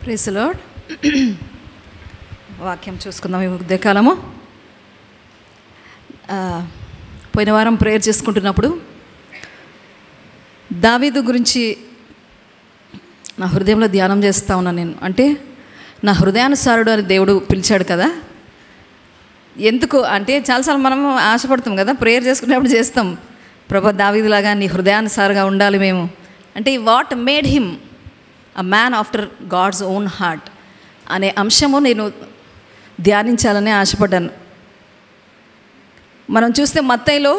Praise the lord. వాక్యం చూసుకుందాం ఈ ఉదయకాలము. పోయిన వారం ప్రేయర్ చేసుకుంటున్నప్పుడు దావీదు గురించి నా హృదయంలో ధ్యానం చేస్తూ ఉన్నాను నేను. అంటే నా హృదయానుసారుడు అని దేవుడు పిలిచాడు కదా. ఎందుకు అంటే చాలాసార్లు మనం ఆశపడతాం కదా, ప్రేయర్ చేసుకునేప్పుడు చేస్తాం, ప్రభు దావీదులాగా నీ హృదయానుసారుగా ఉండాలి మేము అంటే. What made him a man after God's own heart అనే అంశము నేను ధ్యానించాలని ఆశపడ్డాను. మనం చూస్తే మత్తయిలో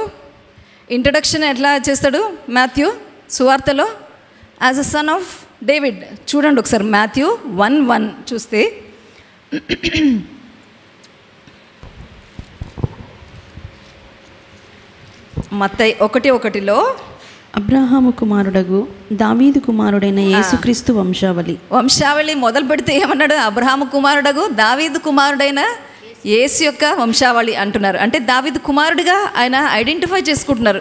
ఇంట్రడక్షన్ ఎట్లా చేస్తాడు మాథ్యూ సువార్తలో, as a son of David. చూడండి ఒకసారి మాథ్యూ 1:1 చూస్తే, మత్తయి 1:1లో అబ్రహాము కుమారుడగు దావీదు కుమారుడైన యేసుక్రీస్తు వంశావళి మొదలు పెడితే ఏమన్నాడు? అబ్రహాము కుమారుడగు దావీదు కుమారుడైన యేసు యొక్క వంశావళి అంటున్నారు. అంటే దావీదు కుమారుడిగా ఆయన ఐడెంటిఫై చేసుకుంటున్నారు.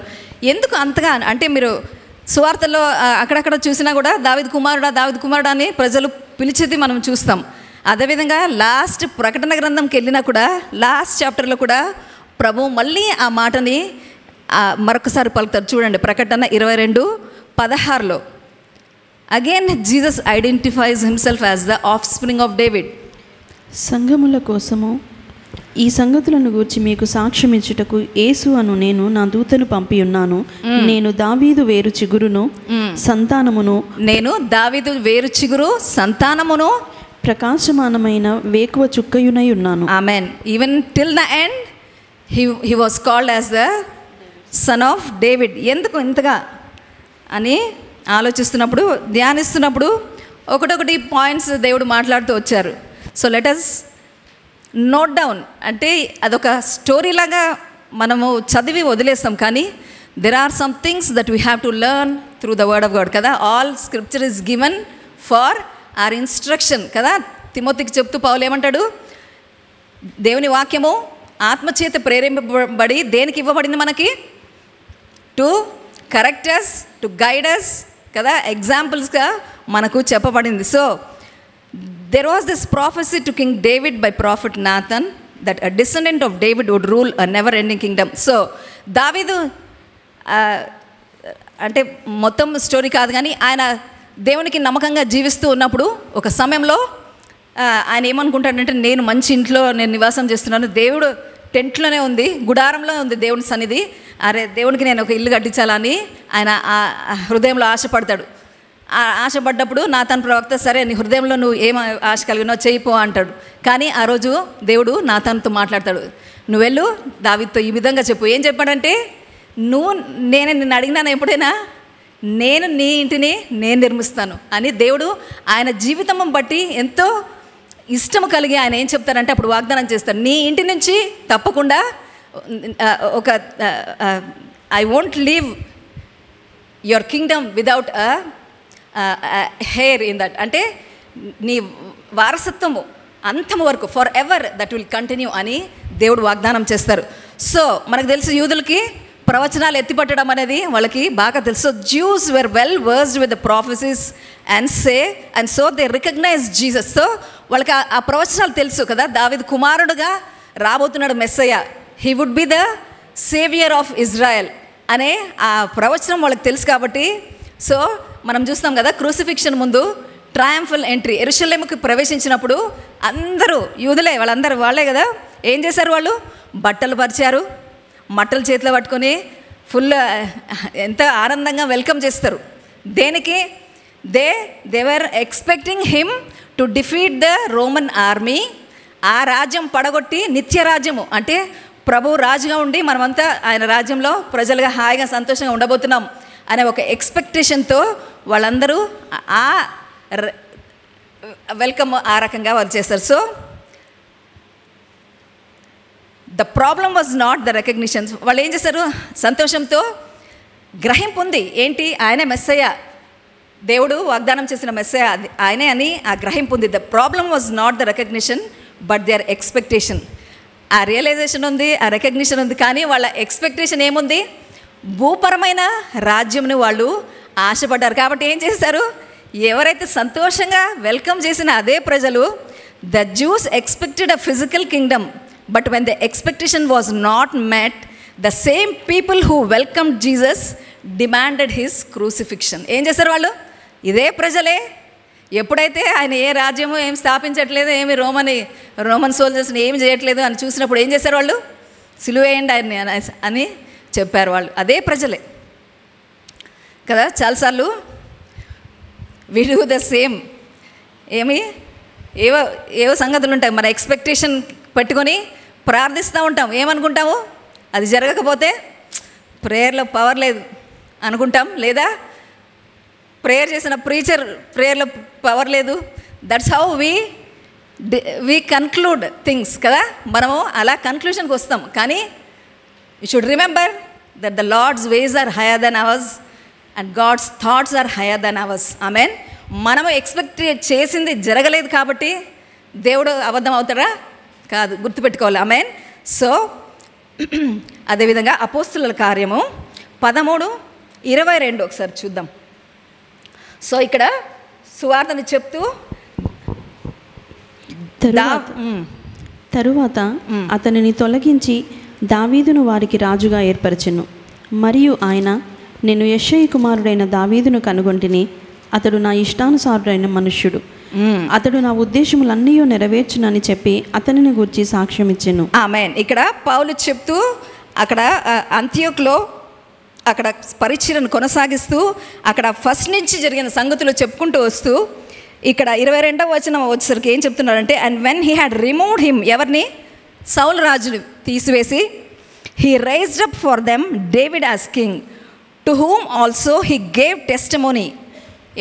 ఎందుకు అంతగా అంటే మీరు సువార్తల్లో అక్కడక్కడ చూసినా కూడా దావీదు కుమారుడా అని ప్రజలు పిలిచేది మనం చూస్తాం. అదేవిధంగా లాస్ట్ ప్రకటన గ్రంథంకి వెళ్ళినా కూడా లాస్ట్ చాప్టర్లో కూడా ప్రభు మళ్ళీ ఆ మాటని మరొకసారి పలుకుతారు. చూడండి ప్రకటన 22:16లో again Jesus identifies himself as the offspring of David. సంఘముల కోసము ఈ సంగతులను గూర్చి మీకు సాక్ష్యం ఇచ్చుటకు యేసు అను నేను నా దూతను పంపి ఉన్నాను. నేను దావీదు వేరు చిగురును సంతానమును ప్రకాశమానమైన వేకువ చుక్కయునై ఉన్నాను. Amen. Even till the end he was called as the son of David. ఎందుకు ఇంతగా అని ఆలోచిస్తున్నప్పుడు ధ్యానిస్తున్నప్పుడు ఒకటొకటి పాయింట్స్ దేవుడు మాట్లాడుతూ వచ్చారు. So let us note down. అంటే అదొక స్టోరీ లాగా మనము చదివి వదిలేస్తాం, కానీ there are some things that we have to learn through the word of God కదా. All scripture is given for our instruction కదా. తిమోతికి చెప్తూ పౌలు ఏమంటాడు? దేవుని వాక్యము ఆత్మచేత ప్రేరేపింపబడి దేనికి ఇవ్వబడింది మనకి? To correct us, to guide us కదా, ఎగ్జాంపుల్స్గా మనకు చెప్పబడింది. So there was this prophecy to King David by prophet Nathan that a descendant of David would rule a never ending kingdom. So దావీదు అంటే మొత్తం స్టోరీ కాదు, కానీ ఆయన దేవునికి నమ్మకంగా జీవిస్తూ ఉన్నప్పుడు ఒక సమయంలో ఆయన ఏమనుకుంటాడంటే, నేను మంచి ఇంట్లో నేను నివాసం చేస్తున్నాను, దేవుడు టెంట్లోనే ఉంది, గుడారంలో ఉంది దేవుని సన్నిధి, అరే దేవునికి నేను ఒక ఇల్లు కట్టించాలని ఆయన హృదయంలో ఆశపడతాడు. ఆశపడ్డప్పుడు నాతాన్ ప్రవక్త, సరే నీ హృదయంలో నువ్వు ఏం ఆశ కలిగినో చేయిపో అంటాడు. కానీ ఆ రోజు దేవుడు నాతాన్తో మాట్లాడతాడు, నువ్వు వెళ్ళు దావీదుతో ఈ విధంగా చెప్పు. ఏం చెప్పాడంటే, నేను నిన్ను అడిగినాను ఎప్పుడైనా, నేను నీ ఇంటిని నేను నిర్మిస్తాను అని దేవుడు ఆయన జీవితం బట్టి ఎంతో ఇష్టము కలిగి ఆయన ఏం చెప్తారంటే అప్పుడు వాగ్దానం చేస్తాడు, నీ ఇంటి నుంచి తప్పకుండా ఒక I won't leave your Kingdom without hair in that. అంటే నీ వారసత్వము అంతం వరకు for ever that will continue అని దేవుడు వాగ్దానం చేస్తారు. సో మనకు తెలుసు యూదులకి ప్రవచనాలు ఎత్తిపట్టడం అనేది వాళ్ళకి బాగా తెలుసు. Jews were well versed with the prophecies and so they recognize Jesus. So వాళ్ళకి ఆ ప్రవచనాలు తెలుసు కదా, దావీదు కుమారుడుగా రాబోతున్నాడు మెస్సయ్య, he would be the saviour of Israel అనే ఆ ప్రవచనం వాళ్ళకి తెలుసు. కాబట్టి సో మనం చూస్తాం కదా, క్రూసిఫిక్షన్ ముందు ట్రయంఫల్ ఎంట్రీ యెరూషలేముకి ప్రవేశించినప్పుడు అందరూ యూదులే, వాళ్ళే కదా, ఏం చేశారు? వాళ్ళు బట్టలు పరిచారు, మట్టలు చేతిలో పట్టుకొని ఫుల్ ఎంత ఆనందంగా వెల్కమ్ చేస్తారు. దేనికి? They were expecting him to defeat the Roman army. ఆ రాజ్యం పడగొట్టి నిత్య రాజ్యము అంటే ప్రభు రాజుగా ఉండి మనమంతా ఆయన రాజ్యంలో ప్రజలుగా హాయిగా సంతోషంగా ఉండబోతున్నాం అనే ఒక ఎక్స్పెక్టేషన్తో వాళ్ళందరూ ఆ వెల్కమ్ ఆ రకంగా వాళ్ళు చేస్తారు. So the problem was not the recognitions. వాళ్ళు ఏం చేశారు? సంతోషంతో గ్రహింపు ఉంది, ఏంటి ఆయనే మెస్సయ్య, దేవుడు వాగ్దానం చేసిన మెస్సయ్య ఆయనే అని ఆ గ్రహింపు ఉంది. The problem was not the recognition but their expectation. ఆ రియలైజేషన్ ఉంది, ఆ రికగ్నిషన్ ఉంది, కానీ వాళ్ళ ఎక్స్పెక్టేషన్ ఏముంది? భూపరమైన రాజ్యంని వాళ్ళు ఆశపడ్డారు. కాబట్టి ఏం చేశారు? ఎవరైతే సంతోషంగా వెల్కమ్ చేసిన అదే ప్రజలు, the juice expected a physical Kingdom, but when the expectation was not met, the same people who welcome Jesus demanded his crucifixion. ఏం చేశారు వాళ్ళు? ఇదే ప్రజలే ఎప్పుడైతే ఆయన ఏ రాజ్యము ఏం స్థాపించట్లేదు, ఏమి రోమన్ సోల్జర్స్ని ఏమి చేయట్లేదు అని చూసినప్పుడు ఏం చేశారు వాళ్ళు? సిలువేయండి ఆయన్ని అని చెప్పారు వాళ్ళు. అదే ప్రజలే కదా. చాలాసార్లు వి డూ ద సేమ్. ఏవో సంగతులు ఉంటాయి, మన ఎక్స్పెక్టేషన్ పెట్టుకొని ప్రార్థిస్తూ ఉంటాం. ఏమనుకుంటాము? అది జరగకపోతే ప్రేయర్లో పవర్ లేదు అనుకుంటాం, లేదా ప్రేయర్ చేసిన ప్రీచర్ ప్రేయర్లో పవర్ లేదు. That's how we conclude things కదా. మనము అలా కన్క్లూషన్కి వస్తాం. కానీ you should remember that the Lord's ways are higher than ours and God's thoughts are higher than ours. Amen. మనము ఎక్స్పెక్ట్ చేసింది జరగలేదు కాబట్టి దేవుడు అబద్ధం అవుతాడా? కాదు, గుర్తుపెట్టుకోవాలి. ఆమెన్. సో అదేవిధంగా అపోస్తుల కార్యము 13:22 ఒకసారి చూద్దాం. సో ఇక్కడ సువార్తని చెప్తూ తరువాత అతనిని తొలగించి దావీదును వారికి రాజుగా ఏర్పరచెను. మరియు ఆయన, నేను యెష్షయి కుమారుడైన దావీదును కనుగొంటిని, అతడు నా ఇష్టానుసారుడైన మనుష్యుడు, అతడు నా ఉద్దేశములన్నీ నెరవేర్చునని చెప్పి అతనిని గూర్చి సాక్ష్యం ఇచ్చెను. ఆమేన్. ఇక్కడ పౌలు చెప్తూ అక్కడ అంతియోకులో అక్కడ పరిచర్యను కొనసాగిస్తూ అక్కడ ఫస్ట్ నుంచి జరిగిన సంగతులు చెప్పుకుంటూ వస్తూ ఇక్కడ 22వ వచనం వచ్చేసరికి ఏం చెప్తున్నాడంటే, and when he had removed him, ఎవరిని? సౌలు రాజుని తీసివేసి, he raised up for them David as king, to whom also he gave testimony.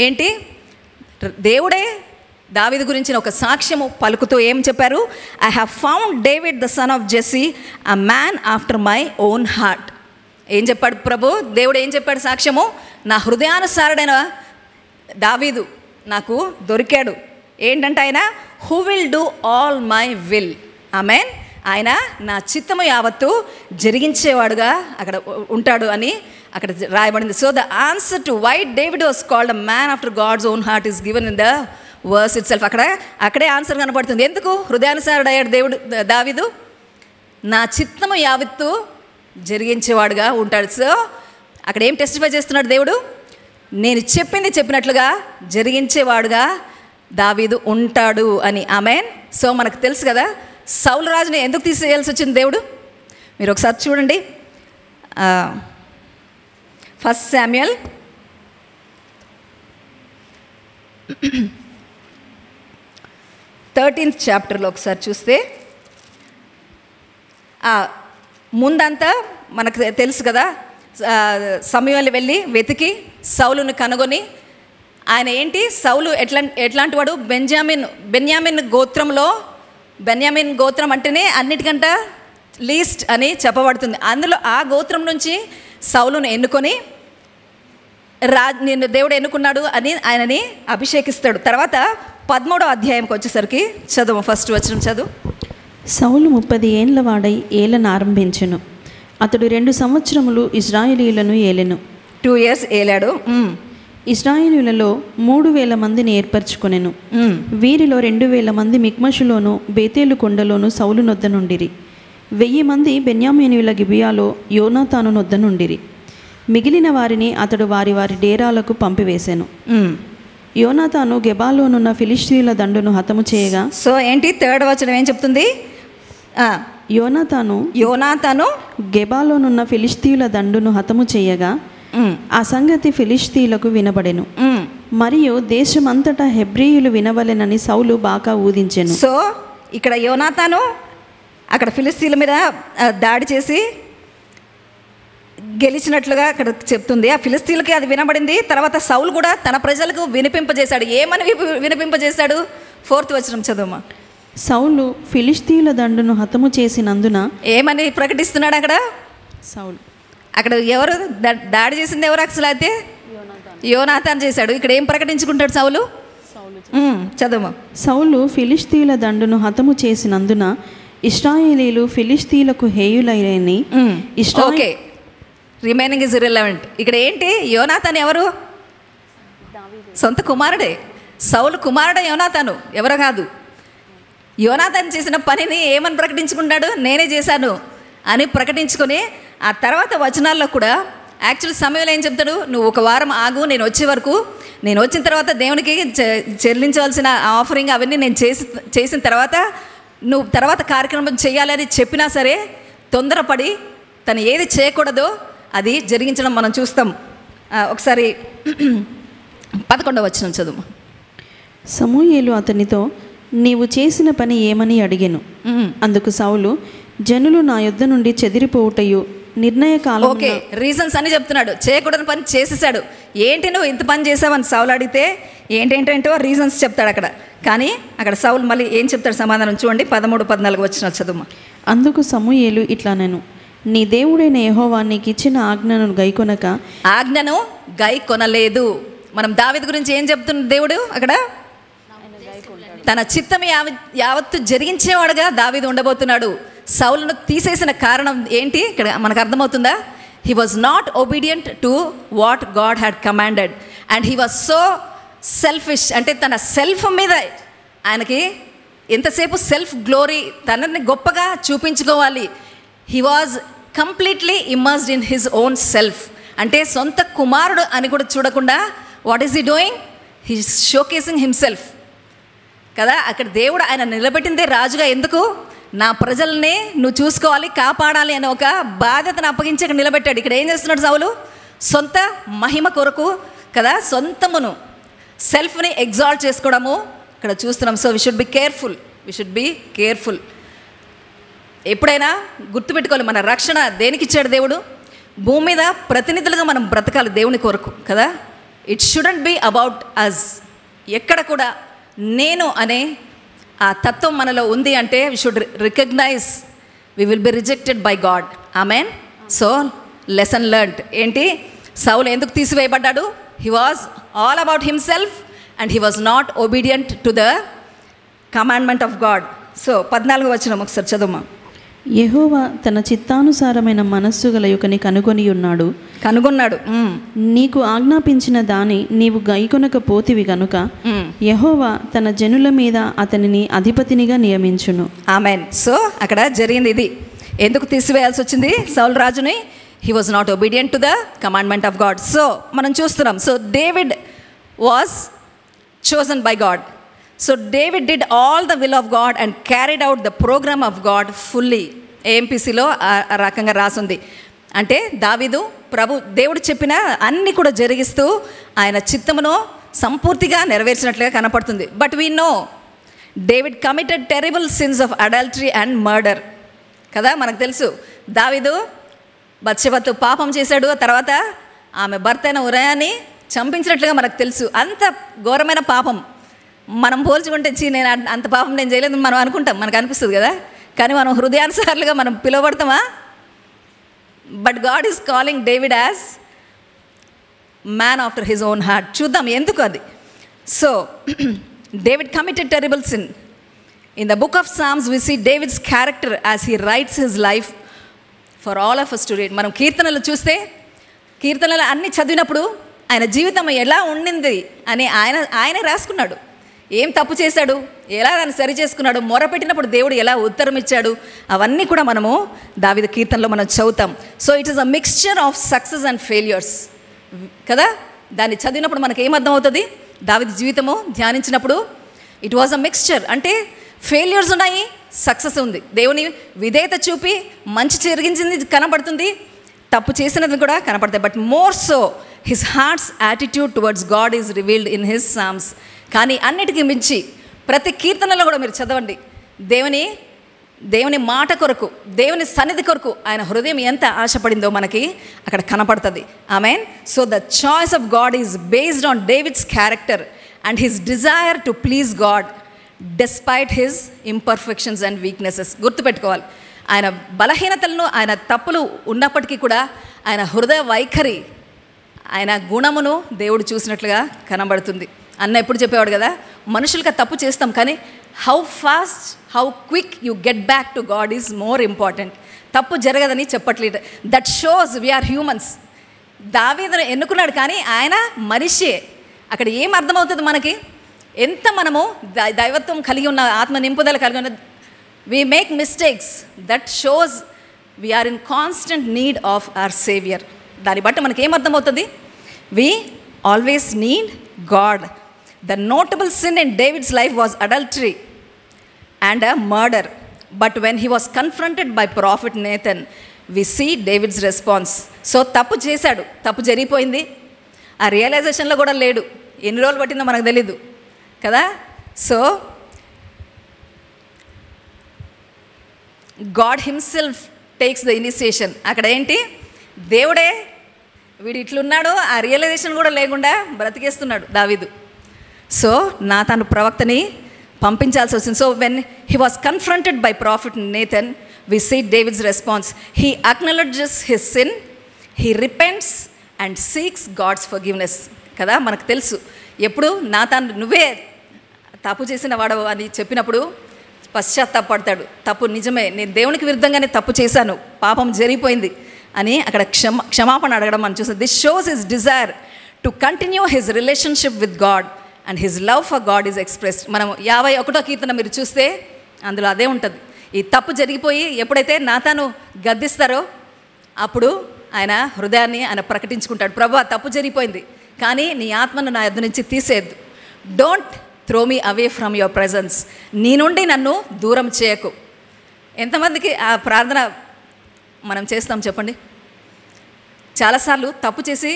ఏంటి? దేవుడే దావీదు గురించిన ఒక సాక్ష్యము పలుకుతూ ఏం చెప్పారు? I have found David the son of Jesse, a man after my own heart. ఏం చెప్పాడు ప్రభు? దేవుడు ఏం చెప్పాడు సాక్ష్యము? నా హృదయానుసారుడైన దావీదు నాకు దొరికాడు. ఏంటంటే ఆయన who will do all my will. Amen. ఆయన నా చిత్తము యావత్తు జరిగించేవాడుగా అక్కడ ఉంటాడు అని అక్కడ రాయబడింది. So the answer to why David was called a man after God's own heart is given in the verse itself. అక్కడే ఆన్సర్ కనపడుతుంది. ఎందుకు హృదయానుసారుడయ్యాడు దావీదు? నా చిత్తము యావత్తు జరిగించేవాడుగా ఉంటాడు. సో అక్కడ ఏం టెస్టిఫై చేస్తున్నాడు దేవుడు? నేను చెప్పింది చెప్పినట్లుగా జరిగించేవాడుగా దావీదు ఉంటాడు అని. ఆమెన్. సో మనకు తెలుసు కదా సౌలు రాజుని ఎందుకు తీసేయాల్సి వచ్చింది దేవుడు. మీరు ఒకసారి చూడండి, 1 శామ్యూయల్ 13th చాప్టర్లో ఒకసారి చూస్తే ముందంతా మనకు తెలుసు కదా, సమూయేలు వెళ్ళి వెతికి సౌలును కనుగొని ఆయన ఏంటి? సౌలు ఎట్లాంటి వాడు? బెన్యామిన్ గోత్రంలో, బెన్యామిన్ గోత్రం అంటేనే అన్నిటికంటే లీస్ట్ అని చెప్పబడుతుంది. అందులో ఆ గోత్రం నుంచి సౌలును ఎన్నుకొని నిన్ను దేవుడు ఎన్నుకున్నాడు అని ఆయనని అభిషేకిస్తాడు. తర్వాత 13వ అధ్యాయంకి వచ్చేసరికి చదువు, ఫస్ట్ వచనం చదువు. సౌలు 30 ఏండ్ల వాడై ఏలన ఆరంభించెను. అతడు 2 సంవత్సరములు ఇశ్రాయేలీయులను ఏలెను. 2 years ఏలాడు. ఇశ్రాయేలీయులలో 3,000 మందిని ఏర్పరచుకొనెను. వీరిలో 2,000 మంది మిక్మషులోను బేతేలు కొండలోను సౌలు నొద్ద నుండిరి. 1000 మంది బెన్యామీనీయుల గిబియాలో యోనాతాను నొద్ద నుండిరి. మిగిలిన వారిని అతడు వారి వారి డేరాలకు పంపివేశాను. యోనాతాను గెబాలోనున్న ఫిలిష్తీయుల దండును హతము చేయగా. సో ఏంటి? 3rd వచనం ఏం చెప్తుంది? యోనాతాను గెబాలోనున్న ఫిలిష్తీయుల దండును హతము చేయగా ఆ సంగతి ఫిలిష్తీయులకు వినబడెను. మరియు దేశమంతటా హెబ్రీయులు వినవలెనని సౌలు బాగా ఊదించెను. సో ఇక్కడ యోనాతాను అక్కడ ఫిలిష్తీయుల మీద దాడి చేసి గెలిచినట్లుగా అక్కడ చెప్తుంది. ఆ ఫిలిష్తీయులకి అది వినబడింది. తర్వాత సౌలు కూడా తన ప్రజలకు వినిపింపజేశాడు. ఏమని వినిపింపజేశాడు? 4th వచనం చదువుమా. సౌలు ఫిలిష్తీయుల దండును హతము చేసినందున ఏమని ప్రకటిస్తున్నాడు అక్కడ? సౌలు అక్కడ ఎవరు దాడి చేసింది? ఎవరు అసలు అయితే? యోనాతాను చేశాడు. ఇక్కడ ఏం ప్రకటించుకుంటాడు సౌలు? చదువు. సౌలు ఫిలిష్తీయుల దండును హతము చేసినందున ఇశ్రాయేలీయులు ఫిలిష్తీయులకు హేయులైరని. Okay, remaining is irrelevant. ఇక్కడ ఏంటి? యోనాతాను ఎవరు? సొంత కుమారుడే. సౌలు కుమారుడే యోనాతాను, ఎవరో కాదు. యోనాతాను చేసిన పనిని ఏమని ప్రకటించుకున్నాడు? నేనే చేశాను అని ప్రకటించుకొని ఆ తర్వాత వచనాల్లో కూడా యాక్చువల్ సమయంలో ఏం చెప్తాడు? నువ్వు ఒక వారం ఆగు, నేను వచ్చే వరకు, నేను వచ్చిన తర్వాత దేవునికి చెల్లించవలసిన ఆఫరింగ్ అవన్నీ నేను చేసిన తర్వాత నువ్వు తర్వాత కార్యక్రమం చేయాలని చెప్పినా సరే తొందరపడి తను ఏది చేయకూడదో అది జరిగించడం మనం చూస్తాం. ఒకసారి 11వ వచనం చదువు. సమూయేలు అతనితో, నీవు చేసిన పని ఏమని అడిగెను. అందుకు సౌలు, జనులు నా యొద్ద నుండి చెదిరిపోవుటయు నిర్ణయ కాలం. ఓకే, రీజన్స్ అని చెప్తున్నాడు. చేయకూడని పని చేసేసాడు. ఏంటి నువ్వు ఇంత పని చేసావని సౌలు అడిగితే ఏంటేంటో రీజన్స్ చెప్తాడు అక్కడ. కానీ అక్కడ సౌలు మళ్ళీ ఏం చెప్తాడు సమాధానం చూడండి. 13-14 వచ్చిన చదువు. అందుకు సమూయేలు ఇట్లా నేను, నీ దేవుడైన యెహోవా నీకు ఇచ్చిన ఆజ్ఞను గై కొనలేదు. మనం దావీదు గురించి ఏం చెప్తున్న దేవుడు అక్కడ? తన చిత్తం యావత్తు జరిగించేవాడుగా దావీదు ఉండబోతున్నాడు. సౌలును తీసేసిన కారణం ఏంటి ఇక్కడ మనకు అర్థమవుతుందా? He was not obedient to what God had commanded and he was so selfish. అంటే తన సెల్ఫ్ మీద ఆయనకి ఎంతసేపు సెల్ఫ్ గ్లోరీ, తనని గొప్పగా చూపించుకోవాలి. He was completely immersed in his own self. అంటే సొంత కుమారుడు అని కూడా చూడకుండా what is he doing? He showcasing himself కదా. అక్కడ దేవుడు ఆయన నిలబెట్టిందే రాజుగా. ఎందుకు? నా ప్రజల్ని నువ్వు చూసుకోవాలి, కాపాడాలి అనే ఒక బాధ్యతను అప్పగించి అక్కడ నిలబెట్టాడు. ఇక్కడ ఏం చేస్తున్నాడు సౌలు? సొంత మహిమ కొరకు కదా, సొంతమును సెల్ఫ్ని ఎగ్జాల్ట్ చేసుకోవడము ఇక్కడ చూస్తున్నాం. So we should be careful. ఎప్పుడైనా గుర్తుపెట్టుకోవాలి, మన రక్షణ దేనికి ఇచ్చాడు దేవుడు? భూమి మీద ప్రతినిధులుగా మనం బ్రతకాలి దేవుని కొరకు కదా. It shouldn't be about us. ఎక్కడ కూడా నేను అనే ఆ తత్వం మనలో ఉంది అంటే we should recognize we will be rejected by God. Amen. So lesson learned ఏంటి? సౌలు ఎందుకు తీసివేయబడ్డాడు? He was all about himself and he was not obedient to the commandment of God. So 14వ వచనం ఒకసారి చదువుమా. యెహోవా తన చిత్తానుసారమైన మనస్సు గల యుకని కనుగొన్నాడు. నీకు ఆజ్ఞాపించిన దాని నీవు గైకొనకపోతివి గనుక యెహోవా తన జనుల మీద అతనిని అధిపతినిగా నియమించును. ఆమెన్. సో అక్కడ జరిగింది ఇది. ఎందుకు తీసివేయాల్సి వచ్చింది సౌలు రాజుని? He was not obedient to the commandment of God. So మనం చూస్తున్నాం. So David was chosen by God. So David did all the will of God and carried out the program of God fully. AMPCలో ఆ రకంగా రాసుంది. అంటే దావీదు దేవుడు చెప్పిన అన్ని కూడా జరిగిస్తూ ఆయన చిత్తమును సంపూర్తిగా నెరవేర్చినట్లుగా కనపడుతుంది. But we know David committed terrible since of adultery and murder కదా. మనకు తెలుసు దావీదు బత్షెబతో పాపం చేశాడు. ఆ తర్వాత ఆమె భర్త అయిన ఉరయాని చంపించినట్లుగా మనకు తెలుసు. అంత ఘోరమైన పాపం. మనం పోల్చుకుంటే నేను అంత పాపం నేను చేయలేదు మనం అనుకుంటాం, మనకు అనిపిస్తుంది కదా. కానీ మనం హృదయానుసారులుగా మనం పిలువబడతామా? But God is calling David as man after his own heart. చూద్దాం ఎందుకు అది. So David committed terrible sin. In the book of Psalms we see David's character as he writes his life for all of us to read. మనం కీర్తనలు చూస్తే కీర్తనలు అన్నీ చదివినప్పుడు ఆయన జీవితం ఎలా ఉండింది అని ఆయనే రాసుకున్నాడు. ఏం తప్పు చేశాడు, ఎలా దాన్ని సరి చేసుకున్నాడు, మొరపెట్టినప్పుడు దేవుడు ఎలా ఉత్తరం ఇచ్చాడు, అవన్నీ కూడా మనము దావీదు కీర్తనలో మనం చదువుతాం. So it is a mixture of success and failures కదా. దాన్ని చదివినప్పుడు మనకు ఏమర్థమవుతుంది? దావీదు జీవితము ధ్యానించినప్పుడు ఇట్ వాజ్ అ మిక్స్చర్. అంటే ఫెయిల్యూర్స్ ఉన్నాయి, సక్సెస్ ఉంది. దేవుని విధేయత చూపి మంచి జరిగించింది కనబడుతుంది, తప్పు చేసినది కూడా కనపడతాయి. But more so his heart's attitude towards God is revealed in his psalms. కానీ అన్నిటికీ మించి ప్రతి కీర్తనలో కూడా మీరు చదవండి, దేవుని మాట కొరకు, దేవుని సన్నిధి కొరకు ఆయన హృదయం ఎంత ఆశపడిందో మనకి అక్కడ కనపడుతుంది. Amen. So the choice of God is based on David's character and his desire to please God despite his imperfections and weaknesses. గుర్తుపెట్టుకోవాలి, ఆయన బలహీనతలను, ఆయన తప్పులు ఉన్నప్పటికీ కూడా ఆయన హృదయ వైఖరి, ఆయన గుణమును దేవుడు చూసినట్లుగా కనబడుతుంది. అన్న ఎప్పుడు చెప్పేవాడు కదా, మనుషులుగా తప్పు చేస్తాం కానీ how fast, how quick you get back to God is more important. తప్పు జరగదని చెప్పట్లేదు. That shows we are humans. దావీదును ఎన్నుకున్నాడు కానీ ఆయన మనిషే. అక్కడ ఏం అర్థమవుతుంది మనకి? ఎంత మనము దైవత్వం కలిగి ఉన్న, ఆత్మ నింపుదల కలిగి ఉన్న, we make mistakes, that shows we are in constant need of our saviour. దాన్ని బట్టి మనకి ఏం అర్థమవుతుంది? We always need God. The notable sin in David's life was adultery and a murder. But when he was confronted by prophet Nathan, we see David's response. So తప్పు చేశాడు, తప్పు జరిగిపోయింది, ఆ రియలైజేషన్లో కూడా లేడు. ఎన్ని రోజులు పట్టిందో మనకు తెలీదు కదా. So God himself takes the initiation. అక్కడ ఏంటి? దేవుడే వీడు ఇట్లున్నాడు, ఆ రియలైజేషన్ కూడా లేకుండా బ్రతికేస్తున్నాడు దావీదు. సో నాతాను ప్రవక్తని పంపించాల్సి వచ్చింది. So when he was confronted by prophet Nathan, we see David's response. He acknowledges his sin, he repents and seeks God's forgiveness. కదా, మనకు తెలుసు ఎప్పుడు నాతాను నువ్వే తప్పు చేసిన వాడవు అని చెప్పినప్పుడు పశ్చాత్తాపడతాడు. తప్పు నిజమే, నేను దేవునికి విరుద్ధంగానే తప్పు చేశాను, పాపం జరిగిపోయింది అని అక్కడ క్షమాపణ అడగడం మనం చూస్తాం. This shows his desire to continue his relationship with God and his love for God is expressed. మనం 51వ కీర్తన మీరు చూస్తే అందులో అదే ఉంటుంది. ఈ తప్పు జరిగిపోయి ఎప్పుడైతే నాతాను గద్దిస్తారో అప్పుడు ఆయన హృదయాన్ని ఆయన ప్రకటించుకుంటాడు. ప్రభువా, తప్పు జరిగిపోయింది, కానీ నీ ఆత్మను నా యొద్ద నుంచి తీసేయద్దు. Don't throw me away from your presence. నీ నుండి నన్ను దూరం చేయకు. ఎంతమందికి ఆ ప్రార్థన మనం చేస్తాం చెప్పండి? చాలాసార్లు తప్పు చేసి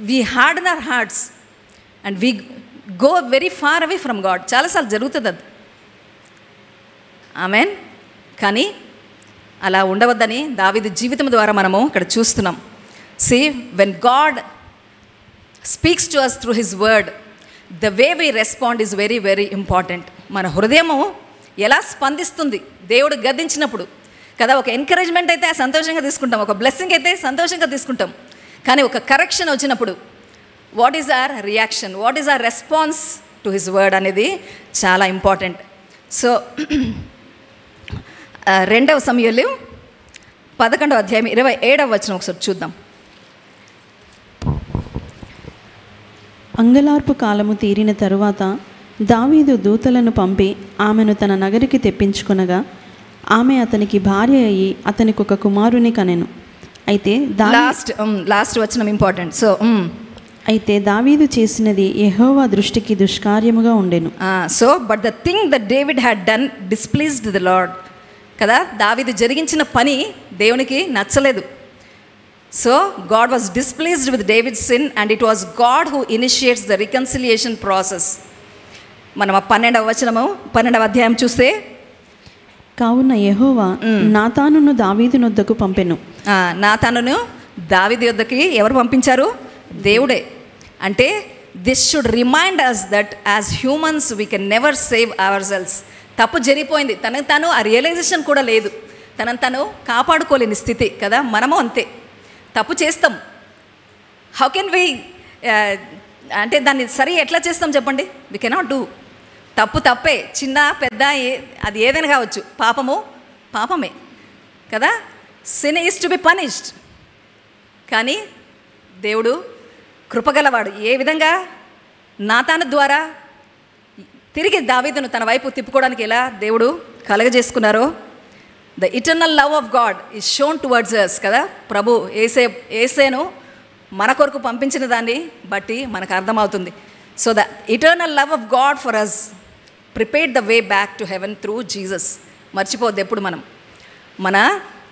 we harden our hearts and we go very far away from God. చాలాసార్లు జరుగుతుంది అది. ఆమెన్. కానీ అలా ఉండవద్దని దావీదు జీవితం ద్వారా మనము ఇక్కడ చూస్తున్నాం. See, when God speaks to us through his word, the way we respond is very very important. మన హృదయము ఎలా స్పందిస్తుంది దేవుడు గద్దించినప్పుడు కదా. ఒక ఎంకరేజ్మెంట్ అయితే సంతోషంగా తీసుకుంటాం, ఒక బ్లెస్సింగ్ అయితే సంతోషంగా తీసుకుంటాం. కానీ ఒక కరెక్షన్ వచ్చినప్పుడు what is our reaction, what is our response to his word అనేది చాలా ఇంపార్టెంట్. సో 2వ సమూయేలు 11వ అధ్యాయం 27వ వచనం ఒకసారి చూద్దాం. అంగలార్పు కాలము తీరిన తరువాత దావీదు దూతలను పంపి ఆమెను తన నగరికి తెప్పించుకొనగా ఆమె అతనికి భార్య అయ్యి అతనికి ఒక కుమారుని కనెను. అయితే లాస్ట్ వచనం ఇంపార్టెంట్. సో అయితే దావీదు చేసినది యెహోవా దృష్టికి దుష్కార్యముగా ఉండెను. So but the thing that David had done displeased the lord. కదా, దావీదు జరిగించిన పని దేవునికి నచ్చలేదు. So God was displeased with David's sin and it was God who initiates the reconciliation process. మనం 12వ అధ్యాయం చూస్తే, కావున యెహోవా నాతానును దావీదు నొద్దకు పంపెను. నాతానును దావీదు యొద్దకి ఎవరు పంపించారు? దేవుడే. అంటే this should remind us that as humans we can never save ourselves. తప్పు జరిగిపోయింది, తనకు తాను ఆ రియలైజేషన్ కూడా లేదు, తనను తను కాపాడుకోలేని స్థితి కదా. మనము అంతే, తప్పు చేస్తాం. హౌ కెన్ వి అంటే దాన్ని సరి ఎట్లా చేస్తాం చెప్పండి? We cannot do. తప్పు తప్పే, చిన్న పెద్ద అది ఏదైనా కావచ్చు, పాపము పాపమే కదా. Sin is to be punished. కానీ దేవుడు కృపగలవాడు. ఏ విధంగా నాతాను ద్వారా తిరిగి దావీదును తన వైపు తిప్పుకోవడానికి ఎలా దేవుడు కలగజేసుకున్నారో, the eternal love of God is shown towards us కదా. ప్రభు ఏసేను మన కొరకు పంపించిన దాన్ని బట్టి మనకు అర్థమవుతుంది. So the eternal love of God for us prepared the way back to heaven through Jesus. మర్చిపోద్దు ఎప్పుడు మనం మన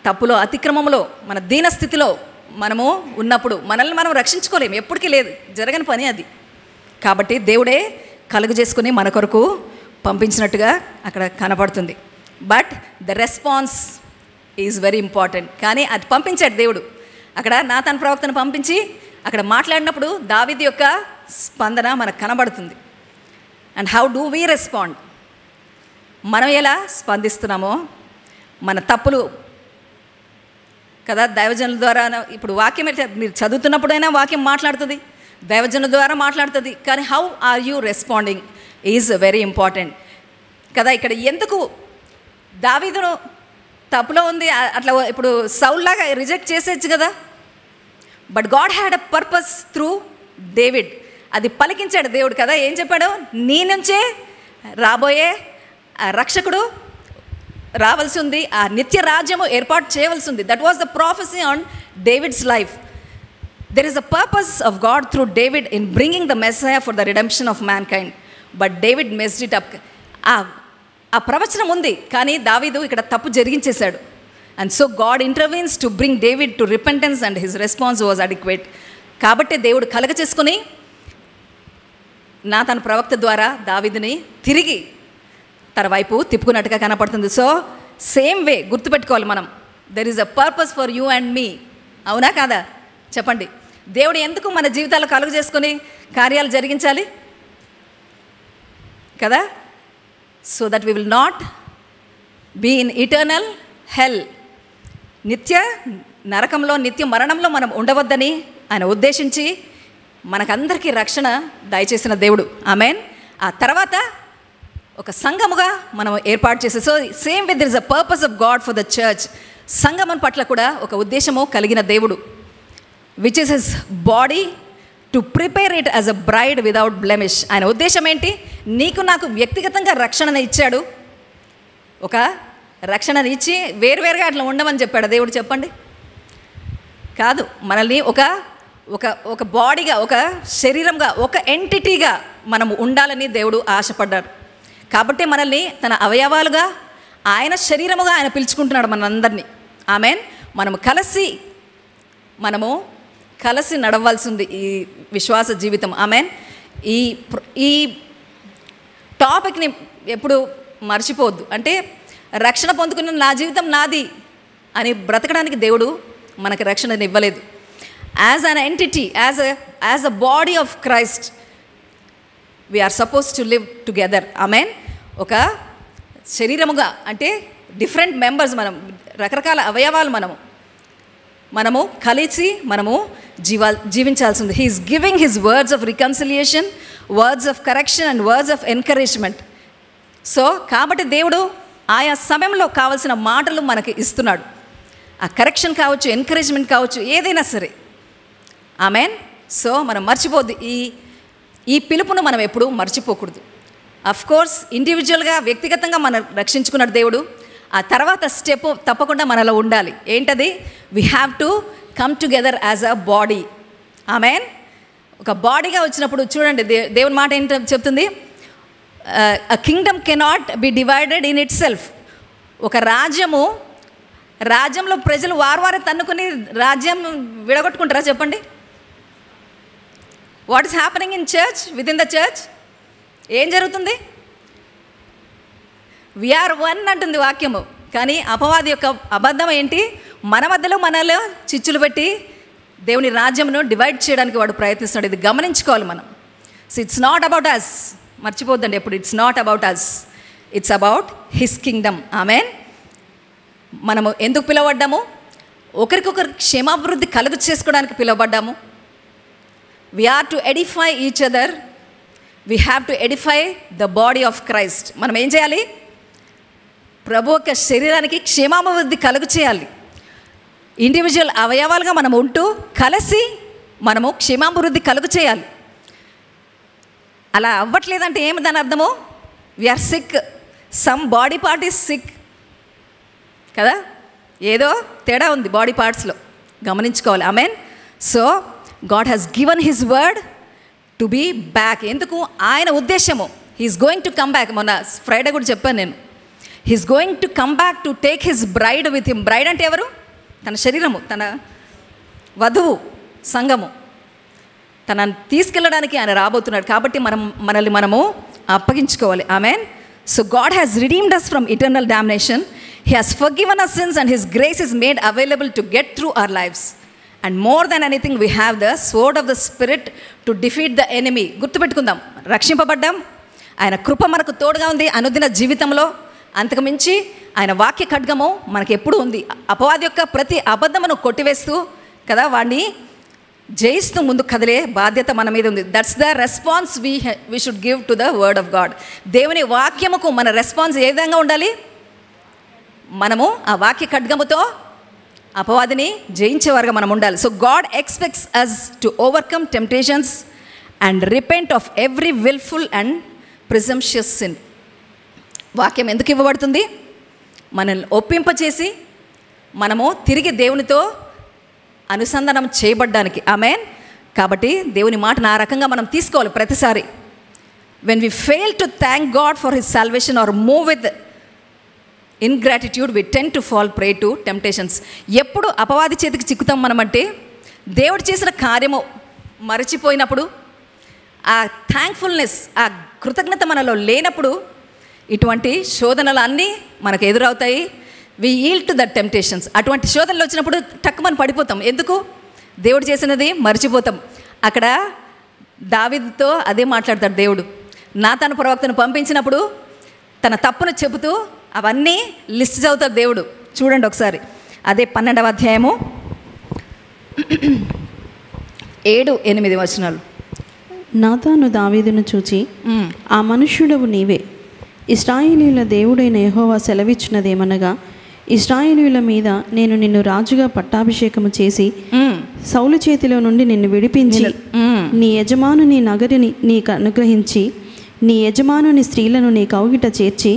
తప్పులో, అతిక్రమంలో, మన దీనస్థితిలో మనము ఉన్నప్పుడు మనల్ని మనం రక్షించుకోలేము, ఎప్పటికీ లేదు, జరగని పని అది. కాబట్టి దేవుడే కలుగు చేసుకుని మన కొరకు పంపించినట్టుగా అక్కడ కనపడుతుంది. But the response is very important. కానీ అది పంపించాడు దేవుడు. అక్కడ నాతాను ప్రవక్తను పంపించి అక్కడ మాట్లాడినప్పుడు దావీదు యొక్క స్పందన మనకు కనబడుతుంది. And how do we respond? మనం ఎలా స్పందిస్తున్నామో మన తప్పులు కదా. దైవజనుల ద్వారా ఇప్పుడు వాక్యం మీరు చదువుతున్నప్పుడైనా వాక్యం మాట్లాడుతుంది, దైవజనుల ద్వారా మాట్లాడుతుంది. కానీ how are you responding is very important కదా. ఇక్కడ ఎందుకు దావీదును తప్పులో ఉంది అట్లా ఇప్పుడు సౌల్ లాగా రిజెక్ట్ చేసేయచ్చు కదా. But God had a purpose through David. అది పలికించాడు దేవుడు కదా. ఏం చెప్పాడు? నీ నుంచే రాబోయే రక్షకుడు రావాల్సి ఉంది, ఆ నిత్య రాజ్యము ఏర్పాటు చేయవలసి ఉంది. That was the prophecy on David's life. There is a purpose of God through David in bringing the Messiah for the redemption of mankind, but David messed it up. ఆ ప్రవచనం ఉంది, కానీ దావీదు ఇక్కడ తప్పు జరిగించేశాడు. And so God intervenes to bring David to repentance and his response was adequate. కాబట్టి దేవుడు కలగ చేసుకుని తన ప్రవక్త ద్వారా దావీదుని తిరిగి తన వైపు తిప్పుకున్నట్టుగా కనపడుతుంది. సో సేమ్ వే గుర్తుపెట్టుకోవాలి మనం, there is a purpose for you and me. అవునా కాదా చెప్పండి? దేవుడు ఎందుకు మన జీవితాలు కలుగు చేసుకొని కార్యాలు జరిగించాలి కదా? So that we will not be in eternal hell, నిత్య నరకంలో నిత్య మరణంలో మనం ఉండవద్దని ఆయన ఉద్దేశించి మనకందరికీ రక్షణ దయచేసిన దేవుడు. ఆమెన్. ఆ తర్వాత ఒక సంఘముగా మనం ఏర్పాటు చేసే, so same with their is a purpose of God for the church. సంఘం పట్ల కూడా ఒక ఉద్దేశము కలిగిన దేవుడు, which is his body to prepare it as a braid without blemish. ఆయన ఉద్దేశం ఏంటి? నీకు నాకు వ్యక్తిగతంగా రక్షణను ఇచ్చాడు, ఒక రక్షణను ఇచ్చి వేరువేరుగా అట్లా ఉండమని చెప్పాడు దేవుడు. చెప్పండి, కాదు. మనల్ని ఒక ఒక ఒక బాడీగా, ఒక శరీరంగా, ఒక ఎంటిటీగా మనము ఉండాలని దేవుడు ఆశపడ్డాడు. కాబట్టి మనల్ని తన అవయవాలుగా, ఆయన శరీరముగా ఆయన పిలుచుకుంటున్నాడు మనందరినీ. ఆమెన్. మనము కలిసి నడవాల్సింది ఈ విశ్వాస జీవితం. ఆమెన్. ఈ టాపిక్ని ఎప్పుడు మర్చిపోవద్దు. అంటే రక్షణ పొందుకున్న నా జీవితం నాది అని బ్రతకడానికి దేవుడు మనకి రక్షణని ఇవ్వలేదు. As an entity, as a body of Christ we are suppose to live together. Amen. ఒక శరీరముగా అంటే డిఫరెంట్ మెంబర్స్, మనం రకరకాల అవయవాలు మనము కలిసి జీవించాల్సింది. He is giving his words of reconciliation, words of correction and words of encouragement. So కాబట్టి దేవుడు ఆయా సమయంలో కావాల్సిన మాటలు మనకి ఇస్తున్నాడు. ఆ కరెక్షన్ కావచ్చు, ఎంకరేజ్మెంట్ కావచ్చు, ఏదైనా సరే. ఆమెన్. సో మనం మర్చిపోద్దు, ఈ పిలుపును మనం ఎప్పుడూ మర్చిపోకూడదు. అఫ్ కోర్స్ ఇండివిజువల్గా, వ్యక్తిగతంగా మనం రక్షించుకున్నాడు దేవుడు. ఆ తర్వాత స్టెప్ తప్పకుండా మనలో ఉండాలి. ఏంటది? We have to come together as a body. Amen. ఒక బాడీగా వచ్చినప్పుడు చూడండి, దేవుని మాట ఏంటో చెప్తుంది, అ Kingdom cannot be divided in it self. ఒక రాజ్యంలో ప్రజలు వారు తన్నుకుని రాజ్యం విడగొట్టుకుంటారా? చెప్పండి. What is happening in church, with in the church? ఏం జరుగుతుంది? వీఆర్ వన్ అంటుంది వాక్యము. కానీ అపవాది యొక్క అబద్ధం ఏంటి? మన మధ్యలో మనలో చిచ్చులు పెట్టి దేవుని రాజ్యమును డివైడ్ చేయడానికి వాడు ప్రయత్నిస్తున్నాడు. ఇది గమనించుకోవాలి మనం. So it's not about us. మర్చిపోద్దండి ఎప్పుడు, it's not about us, it's about his kingdom. Amen. మనము ఎందుకు పిలువబడ్డాము? ఒకరికొకరు క్షేమాభివృద్ధి కలుగు చేసుకోవడానికి పిలువబడ్డాము. we are to edify each other, we have to edify the body of Christ. మనం ఏం చేయాలి? ప్రభు యొక్క శరీరానికి క్షేమాభివృద్ధి కలుగు చేయాలి. ఇండివిజువల్ అవయవాలుగా మనం ఉంటూ కలిసి మనము క్షేమాభివృద్ధి కలుగు చేయాలి. అలా అవ్వట్లేదంటే ఏమి దాని అర్థము? We are sick, some body part is sick కదా, ఏదో తేడా ఉంది బాడీ పార్ట్స్లో, గమనించుకోవాలి. Amen. So God has given his word to be back. ఎందుకు? ఆయన ఉద్దేశము, he is going to come back. మొన్న ఫ్రైడే కూడా చెప్పాను నేను, he is going to come back to take his bride with him. Bride అంటే ఎవరు? తన శరీరము, తన వధువు, సంఘము. తనను తీసుకెళ్ళడానికి ఆయన రాబోతున్నాడు. కాబట్టి మనము అప్పగించుకోవాలి. Amen. So God has redeemed us from eternal damnation. He has forgiven us sins and His grace is made available to get through our lives. And more than anything, we have the sword of the Spirit to defeat the enemy. గుర్తుపెట్టుకుందాం, రక్షింపబడ్డాం, ఆయన కృప మనకు తోడుగా ఉంది అనుదిన జీవితంలో. అంతకు మించి ఆయన వాక్య ఖడ్గము మనకు ఎప్పుడు ఉంది. అపవాది యొక్క ప్రతి అబద్ధమును కొట్టివేస్తూ కదా, వాడిని జయిస్తూ ముందుకు కదిలే బాధ్యత మన మీద ఉంది. That's the response we should give to the word of God. దేవుని వాక్యముకు మన రెస్పాన్స్ ఏ విధంగా ఉండాలి? మనము ఆ వాక్య ఖడ్గముతో అపవాదిని జయించేవారుగా మనం ఉండాలి. So God expects us to overcome temptations and repent of every wilful and presumptuous sin. వాక్యం ఎందుకు ఇవ్వబడుతుంది? మనల్ని ఒప్పింపచేసి మనము తిరిగి దేవునితో అనుసంధానం చేయబడ్డానికి. ఆమేన్. కాబట్టి దేవుని మాటను ఆ రకంగా మనం తీసుకోవాలి ప్రతిసారి. When we fail to thank God for his salvation or move with ingratitude, we tend to fall prey to temptations. ఎప్పుడు అపవాది చేతికి చిక్కుతాం మనమంటే దేవుడు చేసిన కార్యము మరచిపోయినప్పుడు, ఆ థ్యాంక్ఫుల్నెస్, ఆ కృతజ్ఞత మనలో లేనప్పుడు ఇటువంటి శోధనలు అన్నీ మనకు ఎదురవుతాయి. వి ఈల్డ్ టు దట్ టెంప్టేషన్స్. అటువంటి శోధనలు వచ్చినప్పుడు టక్కుమని పడిపోతాం. ఎందుకు? దేవుడు చేసినది మర్చిపోతాం. అక్కడ దావీదుతో అదే మాట్లాడతాడు దేవుడు. నాతాను ప్రవక్తను పంపించినప్పుడు తన తప్పును చెబుతూ అవన్నీ లిస్ట్ చదువుతాడు దేవుడు. చూడండి ఒకసారి, అదే 12వ అధ్యాయము 7-8 వచనాలు. నాతాను దావీదును చూచి, ఆ మనుష్యుడవు నీవే, ఇశ్రాయేలీయుల దేవుడైన యెహోవా సెలవిచ్చినదేమనగా, ఇశ్రాయేలీయుల మీద నేను నిన్ను రాజుగా పట్టాభిషేకము చేసి సౌలు చేతిలో నుండి నిన్ను విడిపించి నీ యజమానుని నగరిని నీకు అనుగ్రహించి నీ యజమానుని స్త్రీలను నీ కౌగిట చేర్చి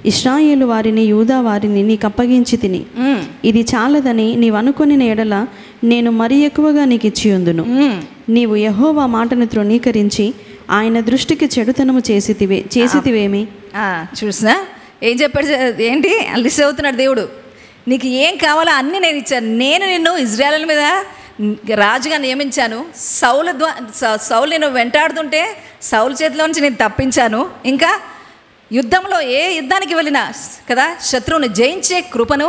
ఇశ్రాయేలు వారిని యూదా వారిని నీకు అప్పగించి తిని, ఇది చాలదని నీవు అనుకొనిన ఎడల నేను మరి ఎక్కువగా నీకు ఇచ్చియుందును. నీవు యెహోవా మాటను తృణీకరించి ఆయన దృష్టికి చెడుతనము చేసితివేమి? చూసినా ఏం చెప్పాడు? ఏంటి లిస్ట్ అవుతున్నాడు దేవుడు. నీకు ఏం కావాలో అన్నీ నేను ఇచ్చాను. నేను నిన్ను ఇజ్రాయేల్ మీద రాజుగా నియమించాను. సౌలు నేను వెంటాడుతుంటే సౌలు చేతిలో నుంచి నేను తప్పించాను. ఇంకా యుద్ధంలో ఏ యుద్ధానికి వెళ్ళినా కదా శత్రువుని జయించే కృపను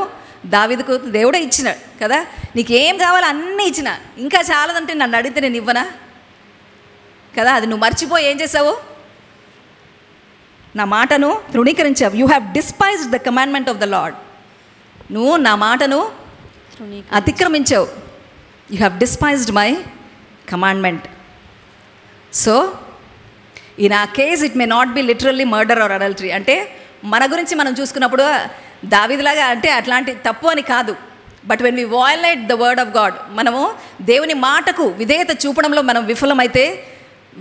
దావీదుకు దేవుడే ఇచ్చినాడు కదా. నీకు ఏం కావాలో అన్నీ ఇచ్చిన. ఇంకా చాలదంటే నన్ను అడిగితే నేను ఇవ్వనా కదా? అది నువ్వు మర్చిపోయి ఏం చేసావు? నా మాటను తృణీకరించావు. You have despised the commandment of the Lord. నువ్వు నా మాటను అతిక్రమించావు. You have despised my commandment. So in a case it may not be literally murder or adultery. అంటే మన గురించి మనం చూసుకున్నప్పుడు దావీదులాగా అంటే అట్లాంటి తప్పు అని కాదు. But when we violate the word of God, మనము దేవుని మాటకు విధేయత చూపడంలో మనం విఫలమైతే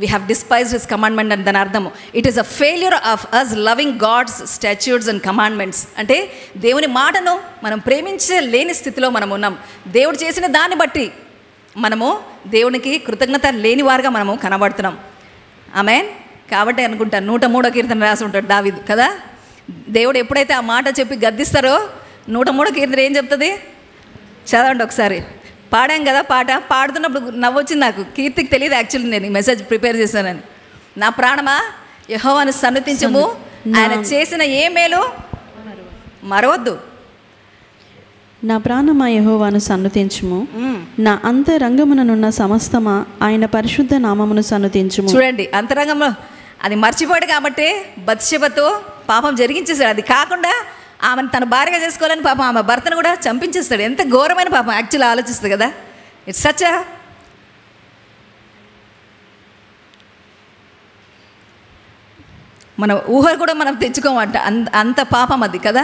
we have despised his commandment అని దాని అర్థము. It is a failure of us loving God's statutes and commandments. అంటే దేవుని మాటను మనం ప్రేమించే లేని స్థితిలో మనం ఉన్నాం. దేవుడు చేసిన దాన్ని బట్టి మనము దేవునికి కృతజ్ఞత లేని వారుగా మనము కనబడుతున్నాం. ఆమేన్. కాబట్టి అనుకుంటాను 103వ కీర్తన రాసి ఉంటాడు దావీదు కదా. దేవుడు ఎప్పుడైతే ఆ మాట చెప్పి గద్దిస్తారో 103వ కీర్తన ఏం చెప్తుంది? చదవండి ఒకసారి. పాడాం కదా పాట. పాడుతున్నప్పుడు నవ్వొచ్చింది నాకు. కీర్తికి తెలియదు యాక్చువల్లీ నేను ఈ మెసేజ్ ప్రిపేర్ చేశానని. నా ప్రాణమా యెహోవాను సన్నుతించుము, ఆయన చేసిన ఏ మేలు మరవద్దు. నా ప్రాణమా యెహోవాను సన్నుతించుము, నా అంతరంగముననున్న సమస్తమా ఆయన పరిశుద్ధ నామమును సన్నుతించుము. చూడండి, అంతరంగంలో అది మర్చిపోయాడు కాబట్టి బత్షెబతో పాపం జరిగించేశాడు. అది కాకుండా ఆమెను తన భార్యగా చేసుకోవాలని పాపం ఆమె భర్తను కూడా చంపించేస్తాడు. ఎంత ఘోరమైన పాపం యాక్చువల్లీ ఆలోచిస్తుంది కదా. ఇట్స్ సచ్ అ మన ఊహ కూడా మనం తెచ్చుకోమంట. అంత పాపం అది కదా.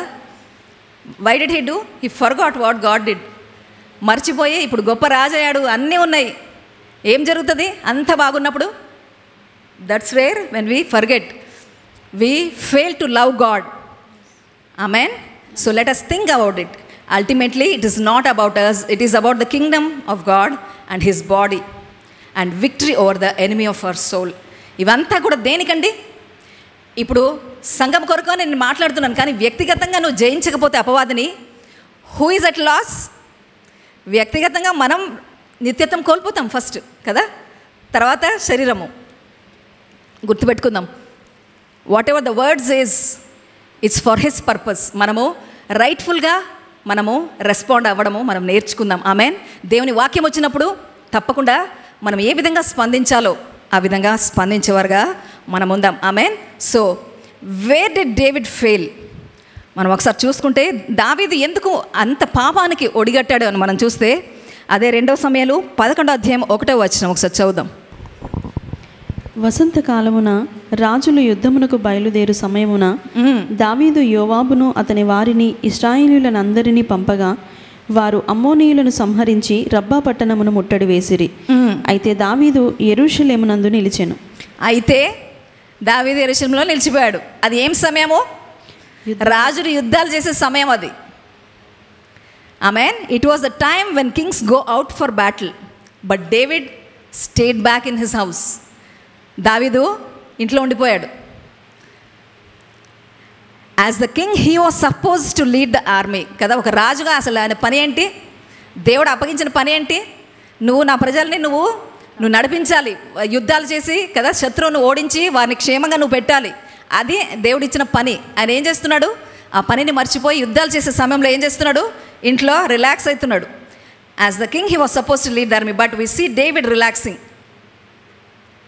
Why did he do? He forgot what God did. మర్చిపోయి ఇప్పుడు గొప్ప రాజయ్యాడు, అన్నీ ఉన్నాయి. ఏం జరుగుతుంది అంత బాగున్నప్పుడు? That's where when we forget, we fail to love God. Amen. So let us think about it. Ultimately it is not about us, it is about the kingdom of God and his body and victory over the enemy of our soul. ఇవంతా కూడా దేనికండి? ఇప్పుడు సంఘం కొరకు నేను మాట్లాడుతున్నాను, కానీ వ్యక్తిగతంగా నువ్వు జయించకపోతే అపవాదిని, హూ ఈజ్ అట్ లాస్? వ్యక్తిగతంగా మనం నిత్యత్వం కోల్పోతాం ఫస్ట్ కదా, తర్వాత శరీరము. గుర్తుపెట్టుకుందాం, whatever the words is it's for his purpose. మనము రైట్ఫుల్గా మనము రెస్పాండ్ అవ్వడము మనం నేర్చుకుందాం. ఆమెన్. దేవుని వాక్యం వచ్చినప్పుడు తప్పకుండా మనం ఏ విధంగా స్పందించాలో ఆ విధంగా స్పందించేవారుగా మనం ఉందాం. Amen. So where did David fail? మనం ఒకసారి చూసుకుంటే దావీదు ఎందుకు అంత పాపానికి ఒడిగట్టాడు అని మనం చూస్తే అదే 2 సమయాలు 11వ అధ్యాయం 1వ వచనం ఒకసారి చదువుదాం. వసంతకాలమున రాజులు యుద్ధమునకు బయలుదేరు సమయమున దావీదు యోవాబును అతని వారిని ఇశ్రాయేలీయులనందరినీ పంపగా వారు అమ్మోనీయులను సంహరించి రబ్బా పట్టణమును ముట్టడి వేసిరి. అయితే దావీదు యెరూషలేమునందు నిలిచెను. అయితే దావీదు యెరూషలేములో నిలిచిపోయాడు. అది ఏం సమయము? రాజులు యుద్ధాలు చేసే సమయం అది. Amen. It was the time when kings go out for battle, but David stayed back in his house. దావీదు ఇంట్లో ఉండిపోయాడు. As the king he was suppose to lead the army కదా. ఒక రాజుగా అసలు ఆయన పని ఏంటి? దేవుడు అప్పగించిన పని ఏంటి? నువ్వు నా ప్రజల్ని నువ్వు నడిపించాలి, యుద్ధాలు చేసి కదా, శత్రువును ఓడించి వారిని క్షేమంగా నువ్వు పెట్టాలి. అది దేవుడు ఇచ్చిన పని. ఆయన ఏం చేస్తున్నాడు? ఆ పనిని మర్చిపోయి యుద్ధాలు చేసే సమయంలో ఏం చేస్తున్నాడు? ఇంట్లో రిలాక్స్ అవుతున్నాడు. As the king he was suppose to lead the army, but we see David relaxing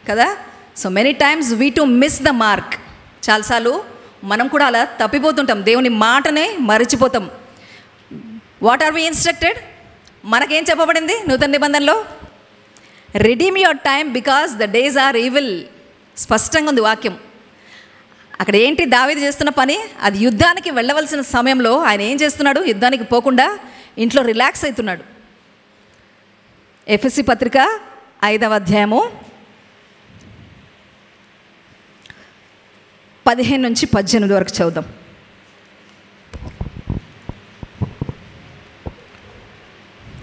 కదా. So many times we to miss the mark. చాలాసార్లు మనం కూడా అలా తప్పిపోతుంటాం, దేవుని మాటనే మరిచిపోతాం. What are we instructed? మనకేం చెప్పబడింది నూతన నిబంధనలో? Redeem your time because the days are evil. స్పష్టంగా ఉంది వాక్యం. అక్కడ ఏంటి దావీదు చేస్తున్న పని? అది యుద్ధానికి వెళ్ళవలసిన సమయంలో ఆయన ఏం చేస్తున్నాడు? యుద్ధానికి పోకుండా ఇంట్లో రిలాక్స్ అవుతున్నాడు. ఎఫెసీ పత్రిక 5వ అధ్యాయము 15 నుంచి 18 వరకు చదువుదాం.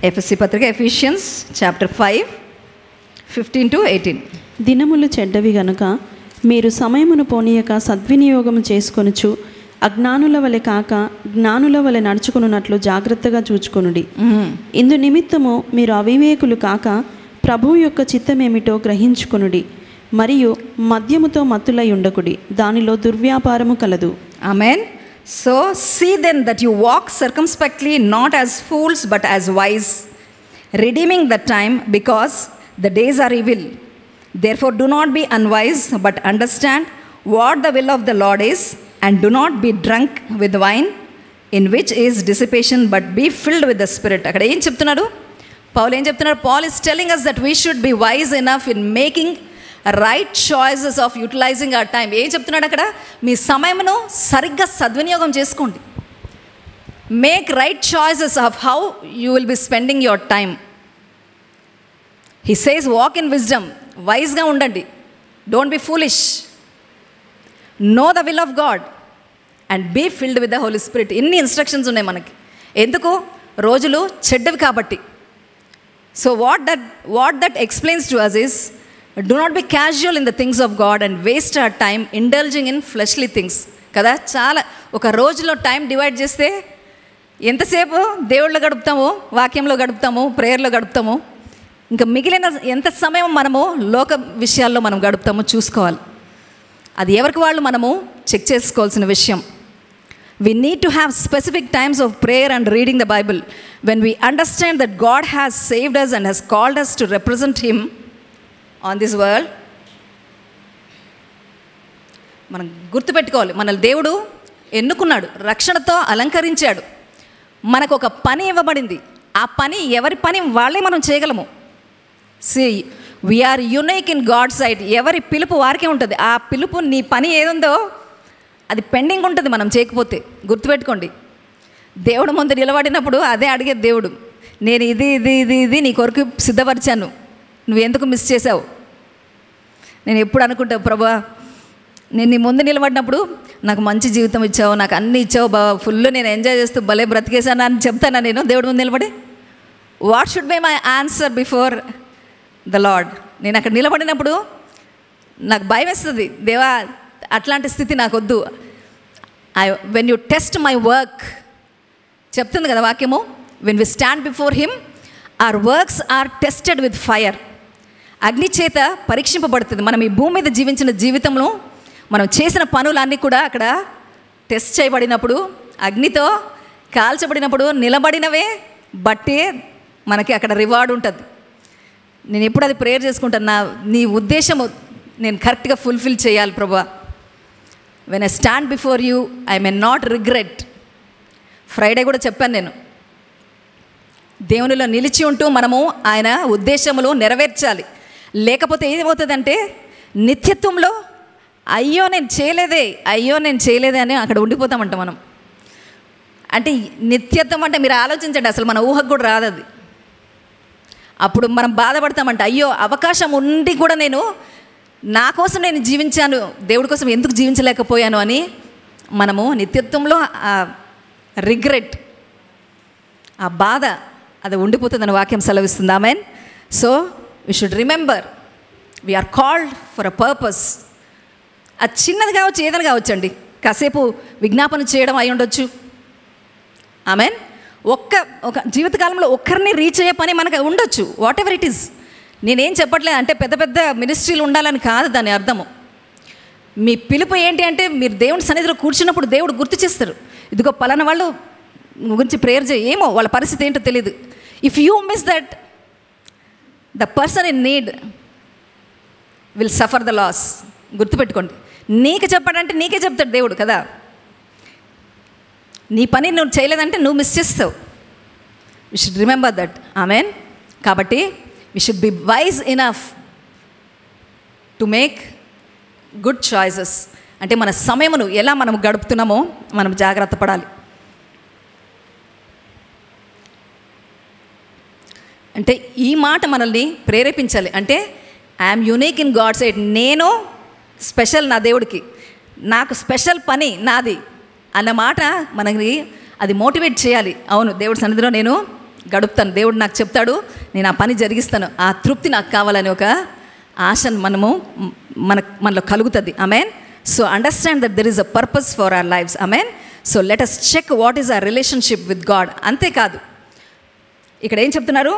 ఎఫెసీ పత్రిక, ఎఫిషియన్స్ చాప్టర్ 5 15 to 18. దినములు చెడ్డవి గనుక మీరు సమయమును పోనీయక సద్వినియోగము చేసుకొనుచు అజ్ఞానుల వలె కాక జ్ఞానుల వలె నడుచుకున్నట్లు జాగ్రత్తగా చూచుకొనుడి. ఇందు నిమిత్తము మీరు అవివేకులు కాక ప్రభువు యొక్క చిత్తమేమిటో గ్రహించుకొనుడి. మరియు మద్యముతో మత్తులై ఉండకుడి, దానిలో దుర్వ్యాపారము కలదు. Amen. So see then that you walk circumspectly, not as fools but as wise, redeeming the time because the days are evil. Therefore do not be unwise, but understand what the will of the Lord is, and do not be drunk with wine, in which is dissipation, but be filled with the Spirit. అక్కడ ఏం చెప్తున్నాడు పౌలు? ఏం చెప్తున్నాడు? Paul is telling us that we should be wise enough in making right choices of utilizing our time. ఏం చెప్తున్నాడు అక్కడ? మీ సమయమును సరిగ్గా సద్వినియోగం చేసుకోండి. Make right choices of how you will be spending your time. He says walk in wisdom. వైజ్గా ఉండండి. Don't be foolish. Know the will of God and be filled with the Holy Spirit. ఇన్ని instructions ఉన్నాయి మనకి. ఎందుకు? రోజులు చెడ్డవి కాబట్టి. So what that explains to us is, do not be casual in the things of God and waste our time indulging in fleshly things కదా. చాలా ఒక రోజులో టైం డివైడ్ చేస్తే ఎంతసేపు దేవుళ్ళు గడుపుతాము, వాక్యంలో గడుపుతాము, ప్రేయర్లో గడుపుతాము. ఇంకా మిగిలిన ఎంత సమయం మనము లోక విషయాల్లో మనం గడుపుతామో చూసుకోవాలి. అది ఎవరికి వాళ్ళు మనము చెక్ చేసుకోవాల్సిన విషయం. We need to have specific times of prayer and reading the Bible. When we understand that God has saved us and has called us to represent Him on this world, మనం గుర్తుపెట్టుకోవాలి, మనల్ని దేవుడు ఎన్నుకున్నాడు, రక్షణతో అలంకరించాడు. మనకు ఒక పని ఇవ్వబడింది. ఆ పని ఎవరి పని వాళ్ళే మనం చేయగలము. See, we are unique in God's sight. ఎవరి పిలుపు వారికే ఉంటుంది. ఆ పిలుపు నీ పని ఏదుందో అది పెండింగ్ ఉంటుంది మనం చేయకపోతే. గుర్తుపెట్టుకోండి, దేవుడు ముందు నిలబడినప్పుడు అదే అడిగేది దేవుడు. నేను ఇది ఇది ఇది ఇది నీ కొరకు సిద్ధపరిచాను, నువ్వు ఎందుకు మిస్ చేసావు? నేను ఎప్పుడు అనుకుంటావు, ప్రభువా నేను నీ ముందు నిలబడినప్పుడు నాకు మంచి జీవితం ఇచ్చావు, నాకు అన్నీ ఇచ్చావు బాబా, ఫుల్ నేను ఎంజాయ్ చేస్తూ భలే బ్రతికేశాను అని చెప్తానా నేను దేవుడి ముందు నిలబడి? What should be my answer before the lord? నేను అక్కడ నిలబడినప్పుడు నాకు భయం వేస్తుంది, దేవా అట్లాంటి స్థితి నాకు వద్దు. When you test my work చెప్తుంది కదా వాక్యము, when we stand before him our works are tested with fire. అగ్ని చేత పరీక్షింపబడుతుంది. మనం ఈ భూమి మీద జీవించిన జీవితంలో మనం చేసిన పనులన్నీ కూడా అక్కడ టెస్ట్ చేయబడినప్పుడు, అగ్నితో కాల్చబడినప్పుడు నిలబడినవే బట్టే మనకి అక్కడ రివార్డ్ ఉంటుంది. నేను ఎప్పుడు అది ప్రేయర్ చేసుకుంటాను, నీ ఉద్దేశము నేను కరెక్ట్గా ఫుల్ఫిల్ చేయాలి ప్రభువా. When I stand before you I may not regret. Friday కూడా చెప్పాను నేను, దేవునిలో నిలిచి ఉంటూ మనము ఆయన ఉద్దేశములు నెరవేర్చాలి. లేకపోతే ఏమవుతుందంటే నిత్యత్వంలో అయ్యో నేను చేయలేదే అని అక్కడ ఉండిపోతామంట మనం. అంటే నిత్యత్వం అంటే మీరు ఆలోచించండి, అసలు మన ఊహకు కూడా రాదు అది. అప్పుడు మనం బాధపడతామంట, అయ్యో అవకాశం ఉండి కూడా నేను నా కోసం నేను జీవించాను, దేవుడి కోసం ఎందుకు జీవించలేకపోయాను అని మనము నిత్యత్వంలో ఆ రిగ్రెట్, ఆ బాధ అది ఉండిపోతుందని వాక్యం సెలవిస్తుంది. Amen. So we should remember we are called for a purpose. అది చిన్నది కావచ్చు, ఏదైనా కావచ్చు అండి. కాసేపు విజ్ఞాపన చేయడం అయి ఉండొచ్చు. ఆమెన్. ఒక జీవితకాలంలో ఒక్కరిని రీచ్ అయ్యే పని మనకు ఉండొచ్చు. What ever it is. నేనేం చెప్పట్లేదు అంటే పెద్ద పెద్ద మినిస్ట్రీలు ఉండాలని కాదు దాని అర్థము. మీ పిలుపు ఏంటి అంటే మీరు దేవుని సన్నిధిలో కూర్చున్నప్పుడు దేవుడు గుర్తు చేస్తారు, ఇదిగో పలానా వాళ్ళు గురించి ప్రేయర్ చేయి. ఏమో వాళ్ళ పరిస్థితి ఏంటో తెలియదు. If you miss that, the person in need will suffer the loss. గుర్తుపెట్టుకోండి, నీకు చెప్పాడంటే నీకే చెప్తాడు దేవుడు కదా. నీ పని నువ్వు చేయలేదంటే నువ్వు మిస్ చేస్తావు. We should remember that. Amen. కాబట్టి we should be wise enough to make good choices. అంటే మన సమయమును ఎలా మనం గడుపుతున్నామో మనం జాగ్రత్త పడాలి. అంటే ఈ మాట మనల్ని ప్రేరేపించాలి. అంటే I'm unique in God sight. నేను స్పెషల్ నా దేవుడికి, నాకు స్పెషల్ పని నాది అన్న మాట మనకి అది మోటివేట్ చేయాలి. అవును, దేవుడి సన్నిధిలో నేను గడుపుతాను, దేవుడు నాకు చెప్తాడు, నేను ఆ పని జరిగిస్తాను, ఆ తృప్తి నాకు కావాలని ఒక ఆశను మనలో కలుగుతుంది. Amen. So understand that there is a purpose for our lives. Amen. So let us check what is our relationship with God. అంతేకాదు ఇక్కడ ఏం చెప్తున్నారు,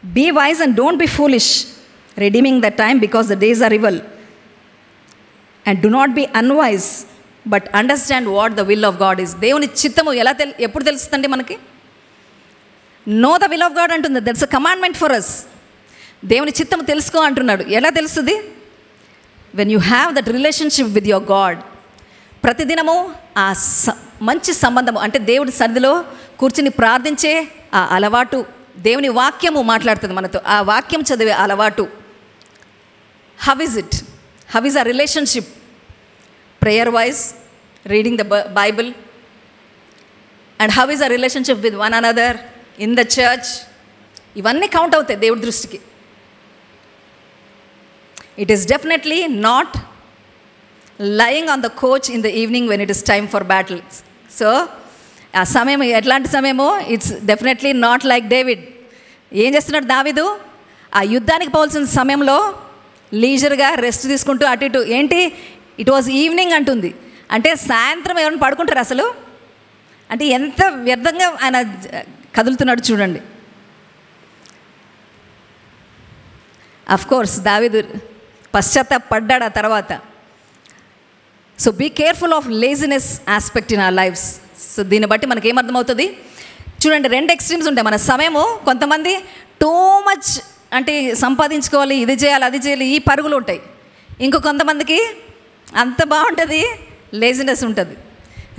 be wise and don't be foolish, redeeming the time because the days are evil, and do not be unwise but understand what the will of God is. దేవుని చిత్తము ఎలా ఎప్పుడు తెలుస్తుందండి మనకి? Know the will of God అంటుంది. That's a commandment for us. దేవుని చిత్తము తెలుసుకో అంటున్నాడు. ఎలా తెలుస్తుంది? When you have that relationship with your God. ప్రతిదినము ఆ మంచి సంబంధము, అంటే దేవుడి సన్నిధిలో కూర్చుని ప్రార్థించే ఆ అలవాటు, దేవుని వాక్యము మాట్లాడుతుంది మనతో, ఆ వాక్యం చదివే అలవాటు. How is it? How is our relationship? Prayer wise, reading the Bible, and how is our relationship with one another in the church? ఇవన్నీ కౌంట్ అవుతాయి దేవుడి దృష్టికి. It is definitely not lying on the couch in the evening when it is time for battle. So ఆ సమయం ఎట్లాంటి సమయమో, it's definitely not like David. ఏం చేస్తున్నాడు దావీదు? ఆ యుద్ధానికి పోవాల్సిన సమయంలో లీజర్గా రెస్ట్ తీసుకుంటూ అటు ఇటు. ఏంటి, ఇట్ వాజ్ ఈవినింగ్ అంటుంది. అంటే సాయంత్రం ఎవరైనా పడుకుంటారు అసలు? అంటే ఎంత వ్యర్థంగా ఆయన కదులుతున్నాడు చూడండి. అఫ్కోర్స్ దావీదు పశ్చాత్తాపడ్డాడు ఆ తర్వాత. So be careful of laziness aspect in our lives. So దీన్ని బట్టి మనకి ఏమర్థమవుతుంది చూడండి, రెండు ఎక్స్ట్రీమ్స్ ఉంటాయి మన సమయము. కొంతమంది టూ మచ్ అంటే సంపాదించుకోవాలి, ఇది చేయాలి, అది చేయాలి, ఈ పరుగులు ఉంటాయి. ఇంకో కొంతమందికి అంత బాగుంటుంది, లేజినెస్ ఉంటుంది.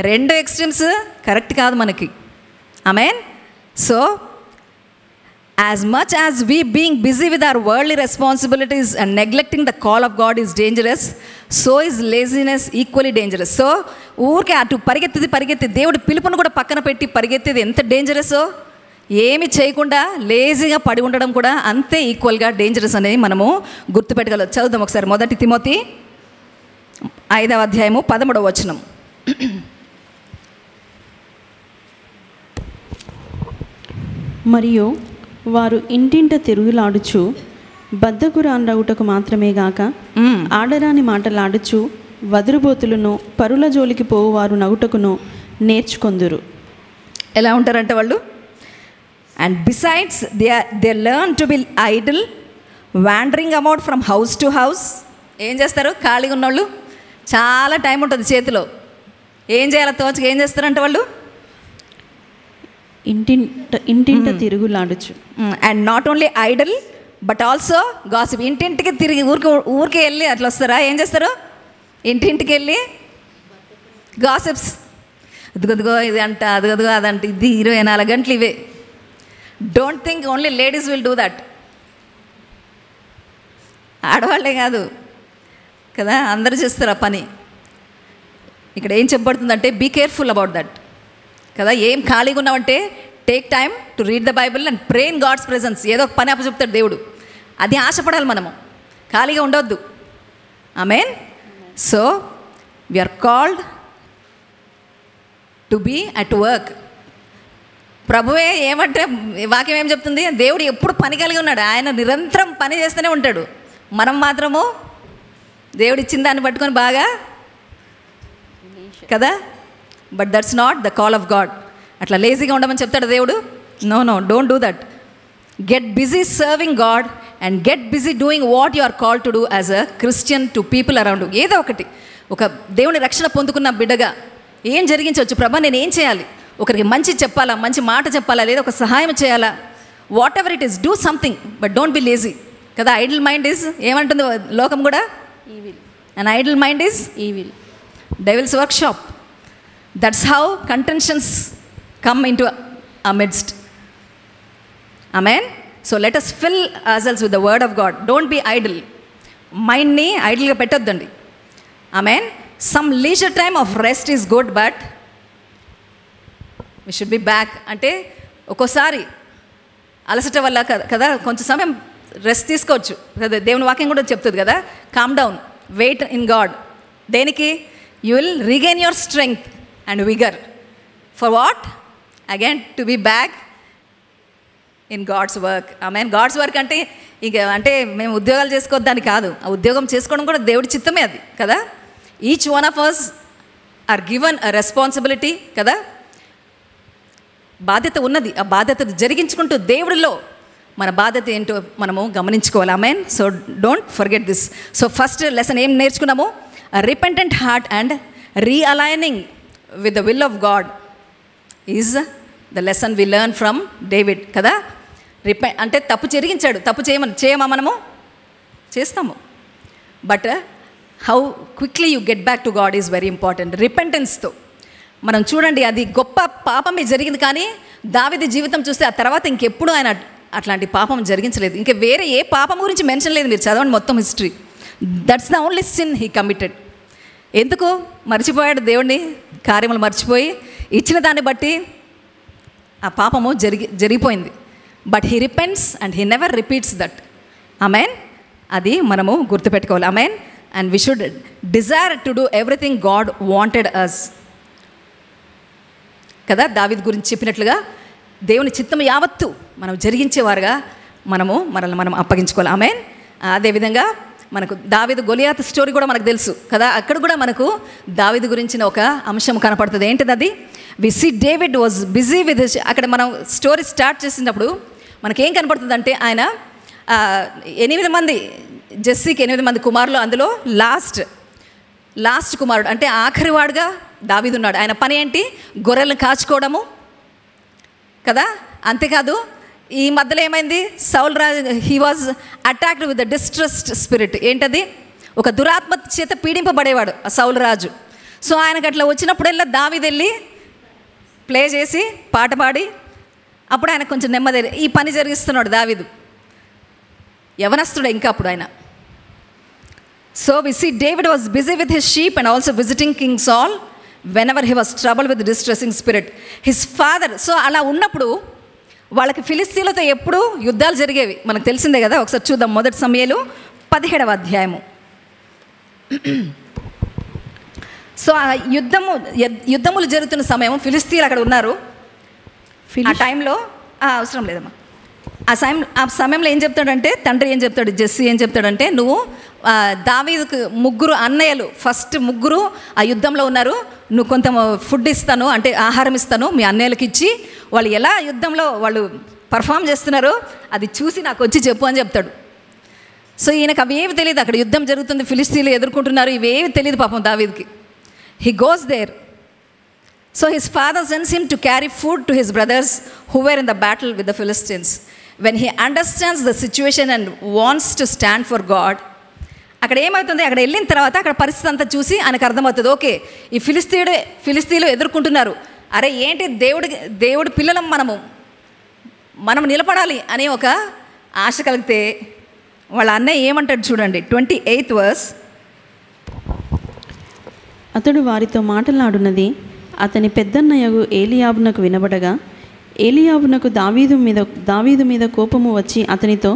రెండు ఎక్స్ట్రీమ్స్ కరెక్ట్ కాదు మనకి. Amen. So as much as we being busy with our worldly responsibilities and neglecting the call of God is dangerous, so is laziness equally dangerous. So ఊరికే అటు పరిగెత్తి దేవుడి పిలుపును కూడా పక్కన పెట్టి పరిగెత్తేది ఎంత డేంజరసో, ఏమి చేయకుండా లేజీగా పడి ఉండడం కూడా అంతే ఈక్వల్గా డేంజరస్ అనేది మనము గుర్తుపెట్టగలం. చదువుదాం ఒకసారి. 1 తిమోతి 5వ అధ్యాయము 13వ వచనం. మరియు వారు ఇంటింట తిరుగులాడుచు బద్ధకురాండ్రగుటకు మాత్రమే గాక ఆడరాని మాటలాడుచు వదురుబోతులను పరుల జోలికి పోవారు నగుటకును నేర్చుకొందురు. ఎలా ఉంటారంటే వాళ్ళు, and besides they learn to be idle, wandering about from house to house. ఏం చేస్తారు? ఖాళీగా ఉన్నోళ్ళు, చాలా టైం ఉంటుంది చేతిలో, ఏం చేయాలో తోచక ఏం చేస్తారంటే వాళ్ళు ఇంటింట తిరుగులాడుచు. And not only idle but also gossip. ఇంటింటికి తిరిగి ఊరికే వెళ్ళి అట్లా వస్తారా? ఏం చేస్తారు? ఇంటింటికి వెళ్ళి గాసిప్స్, అదిగదిగో ఇది అంట, అదిగదిగో అదంట, ఇది 24 గంటలు ఇవే. Don't think only ladies will do that. ఆడవాళ్ళే కాదు కదా, అందరూ చేస్తారు ఆ పని. ఇక్కడ ఏం చెప్పబడుతుందంటే బీ కేర్ఫుల్ అబౌట్ దట్. కదా. ఏం ఖాళీగా ఉన్నామంటే take time to read the Bible and pray in God's presence. ఏదో ఒక పని అప్పచెప్తాడు దేవుడు, అది ఆశపడాలి మనము, ఖాళీగా ఉండవద్దు. Amen. So we are called to be at work. ప్రభువే ఏమంటే వాక్యం ఏం చెప్తుంది, దేవుడు ఎప్పుడు పని కలిగి ఉన్నాడు, ఆయన నిరంతరం పని చేస్తూనే ఉంటాడు. మనం మాత్రము దేవుడు ఇచ్చిన దాన్ని పట్టుకొని బాగా కదా. But that's not the call of God. అట్లా లేజీగా ఉండమని చెప్తాడు దేవుడు. No no, don't do that. Get busy serving God and get busy doing what you are called to do as a Christian to people around. ఏదో ఒకటి, ఒక దేవుని రక్షణ పొందుకున్న బిడ్డగా ఏం జరిగించవచ్చు, ప్రభా నేను ఏం చేయాలి, ఒకరికి మంచి చెప్పాలా, మంచి మాట చెప్పాలా, లేదా ఒక సహాయం చేయాలా, whatever it is, do something but don't be lazy కదా. ఐడిల్ మైండ్ ఈజ్ ఏమంటుంది లోకం కూడా, evil. And idle mind is evil. Devil's workshop. That's how contentions come into our midst. Amen. So let us fill ourselves with the word of God. Don't be idle. మైండ్ని ఐడిల్గా పెట్టొద్దండి. Amen. Some leisure time of rest is good, but we should be back. అంటే ఒక్కోసారి అలసట వల్ల కదా కొంచెం సమయం rest తీసుకోవచ్చు కదా. దేవుని వాక్యం కూడా చెప్తుంది కదా, calm down, wait in God. దేనికి? You will regain your strength and vigour. For what? Again to be back in God's work. Amen. God's work అంటే ఇక అంటే మేము ఉద్యోగాలు చేసుకోవద్దని కాదు, ఆ ఉద్యోగం చేసుకోవడం కూడా దేవుడి చిత్తమే అది కదా. Each one of us are given a responsibility కదా, బాధ్యత ఉన్నది. ఆ బాధ్యత జరిగించుకుంటూ దేవుడిలో మన బాధ్యత ఏంటో మనము గమనించుకోవాలి. Amen. So don't forget this. So first lesson ఏం నేర్చుకున్నాము? Repentant heart and realigning with the will of God is the lesson we learn from David కదా. అంటే తప్పు జరిగించాడు, తప్పు చేయమా మనము చేస్తాము, but how quickly you get back to God is very important. రిపెంటెన్స్తో మనం చూడండి, అది గొప్ప పాపమే జరిగింది, కానీ దావీదు జీవితం చూస్తే ఆ తర్వాత ఇంకెప్పుడు ఆయన అట్లాంటి పాపం జరిగించలేదు. ఇంకా వేరే ఏ పాపం గురించి మెన్షన్ లేదు. మీరు చదవండి మొత్తం history. That's the only sin he committed. ఎందుకు మర్చిపోయాడు దేవుడిని, కార్యములు మర్చిపోయి ఇచ్చిన దాన్ని బట్టి ఆ పాపము జరిగిపోయింది. But he repents and he never repeats that. Amen. అది మనము గుర్తుపెట్టుకోవాలి. Amen. And we should desire to do everything God wanted us కదా. దావీదు గురించి చెప్పినట్లుగా దేవుని చిత్తం యావత్తు మనం జరిగించేవారుగా మనల్ని మనం అప్పగించుకోవాలి. ఆమెన్. అదేవిధంగా మనకు దావీదు గొలియాతు స్టోరీ కూడా మనకు తెలుసు కదా. అక్కడ కూడా మనకు దావీదు గురించిన ఒక అంశం కనపడుతుంది. ఏంటిది అది? We see David was busy with. అక్కడ మనం స్టోరీ స్టార్ట్ చేసినప్పుడు మనకేం కనపడుతుంది అంటే, ఆయన 8 మంది, జెస్సీకి 8 మంది కుమారులు, అందులో లాస్ట్ కుమారుడు అంటే ఆఖరి వాడుగా దావీదు ఉన్నాడు. ఆయన పని ఏంటి? గొర్రెలను కాచుకోవడము కదా. అంతేకాదు, ఈ మధ్యలో ఏమైంది? సౌల్ రాజు he was attacked with the distressed spirit. ఏంటది? ఒక దురాత్మ చేత పీడింపబడేవాడు ఆ సౌల్ రాజు. సో ఆయనకు అట్లా వచ్చినప్పుడల్లా దావీదు వెళ్ళి ప్లే చేసి పాట పాడి అప్పుడు ఆయన కొంచెం నెమ్మది ఈ పని జరిగిస్తున్నాడు దావీదు. యవనస్తుడు ఇంకా అప్పుడు ఆయన. So we see David was busy with his sheep and also visiting king Saul whenever he was troubled with distressing spirit. His father. So అలా ఉన్నప్పుడు వాళ్ళకి ఫిలిస్తీన్లతో ఎప్పుడు యుద్ధాలు జరిగేవి మనకు తెలిసిందే కదా. ఒకసారి చూద్దాం. 1 సమూయేలు 17వ అధ్యాయము. సో ఆ యుద్ధములు జరుగుతున్న సమయం ఫిలిస్తీన్లు అక్కడ ఉన్నారు. ఆ టైంలో అవసరం లేదమ్మా. ఆ సమయంలో ఏం చెప్తాడంటే, తండ్రి ఏం చెప్తాడు, జెస్సీ ఏం చెప్తాడంటే, నువ్వు దావీదుకు 3 అన్నయ్యలు, ఫస్ట్ 3 ఆ యుద్ధంలో ఉన్నారు, నువ్వు కొంత ఫుడ్ ఇస్తాను అంటే ఆహారం ఇస్తాను మీ అన్నయ్యలకి ఇచ్చి, వాళ్ళు ఎలా యుద్ధంలో వాళ్ళు పర్ఫామ్ చేస్తున్నారో అది చూసి నాకు వచ్చి చెప్పు అని చెప్తాడు. సో ఈయనకు అవి ఏవి తెలియదు, అక్కడ యుద్ధం జరుగుతుంది, ఫిలిస్తీన్లు ఎదుర్కొంటున్నారు, ఇవేవి తెలియదు పాపం దావీదుకి. He goes there. So his father sends him to carry food to his brothers who were in the battle with the Philistines. When he understands the situation and wants to stand for God, అక్కడ ఏమవుతుంది, అక్కడ వెళ్ళిన తర్వాత అక్కడ పరిస్థితి అంతా చూసి ఆయనకు అర్థమవుతుంది, ఓకే ఈ ఫిలిస్తీన్లు ఎదుర్కొంటున్నారు, అరే ఏంటి దేవుడి పిల్లలం మనం నిలబడాలి అనే ఒక ఆశ కలిగితే వాళ్ళ అన్నయ్య ఏమంటాడు చూడండి. 28th verse. అతడు వారితో మాటలాడున్నది అతని పెద్దన్నయ్యగు ఏలియాబునకు వినబడగా ఏలియాబునకు దావీదు మీద కోపము వచ్చి అతనితో,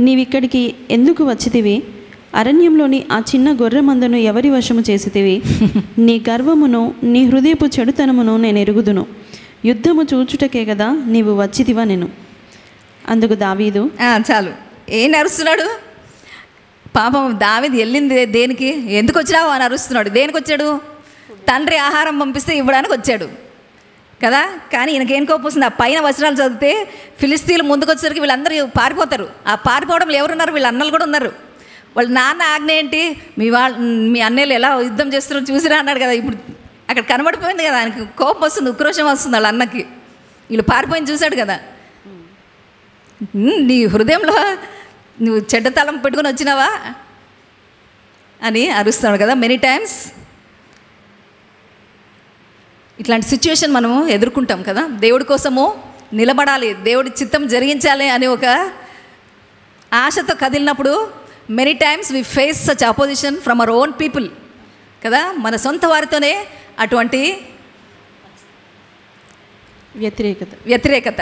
నీవిక్కడికి ఎందుకు వచ్చితివి? అరణ్యంలోని ఆ చిన్న గొర్రె మందను ఎవరి వశము చేసితివి? నీ గర్వమును నీ హృదయపు చెడుతనమును నేను ఎరుగుదును. యుద్ధము చూచుటకే కదా నీవు వచ్చితివా నేను. అందుకు దావీదు, చాలు, ఏం అరుస్తున్నాడు పాపం. దావీదు వెళ్ళింది దేనికి? ఎందుకు వచ్చినావు అని అరుస్తున్నాడు. దేనికి వచ్చాడు? తండ్రి ఆహారం పంపిస్తే ఇవ్వడానికి వచ్చాడు కదా. కానీ ఈయనకేం కోపం వస్తుంది? ఆ పైన వచనాలు చదివితే ఫిలిస్తీన్లు ముందుకు వచ్చేసరికి వీళ్ళందరూ పారిపోతారు. ఆ పారిపోవడంలో ఎవరున్నారు? వీళ్ళ అన్నలు కూడా ఉన్నారు. వాళ్ళ నాన్న ఆజ్ఞ ఏంటి? మీ అన్నయ్యలు ఎలా యుద్ధం చేస్తున్నారో చూసిరా అన్నాడు కదా. ఇప్పుడు అక్కడ కనబడిపోయింది కదా, ఆయనకి కోపం వస్తుంది, ఉక్రోషం వస్తుంది వాళ్ళ అన్నకి. వీళ్ళు పారిపోయింది చూశాడు కదా. నీ హృదయంలో నువ్వు చెడ్డతలం పెట్టుకుని వచ్చినావా అని అరుస్తున్నాడు కదా. మెనీ టైమ్స్ ఇట్లాంటి సిచ్యువేషన్ మనము ఎదుర్కొంటాం కదా. దేవుడి కోసము నిలబడాలి, దేవుడి చిత్తం జరిగించాలి అని ఒక ఆశతో కదిలినప్పుడు many times we face such opposition from our own people కదా. మన సొంత వారితోనే అటువంటి వ్యతిరేకత.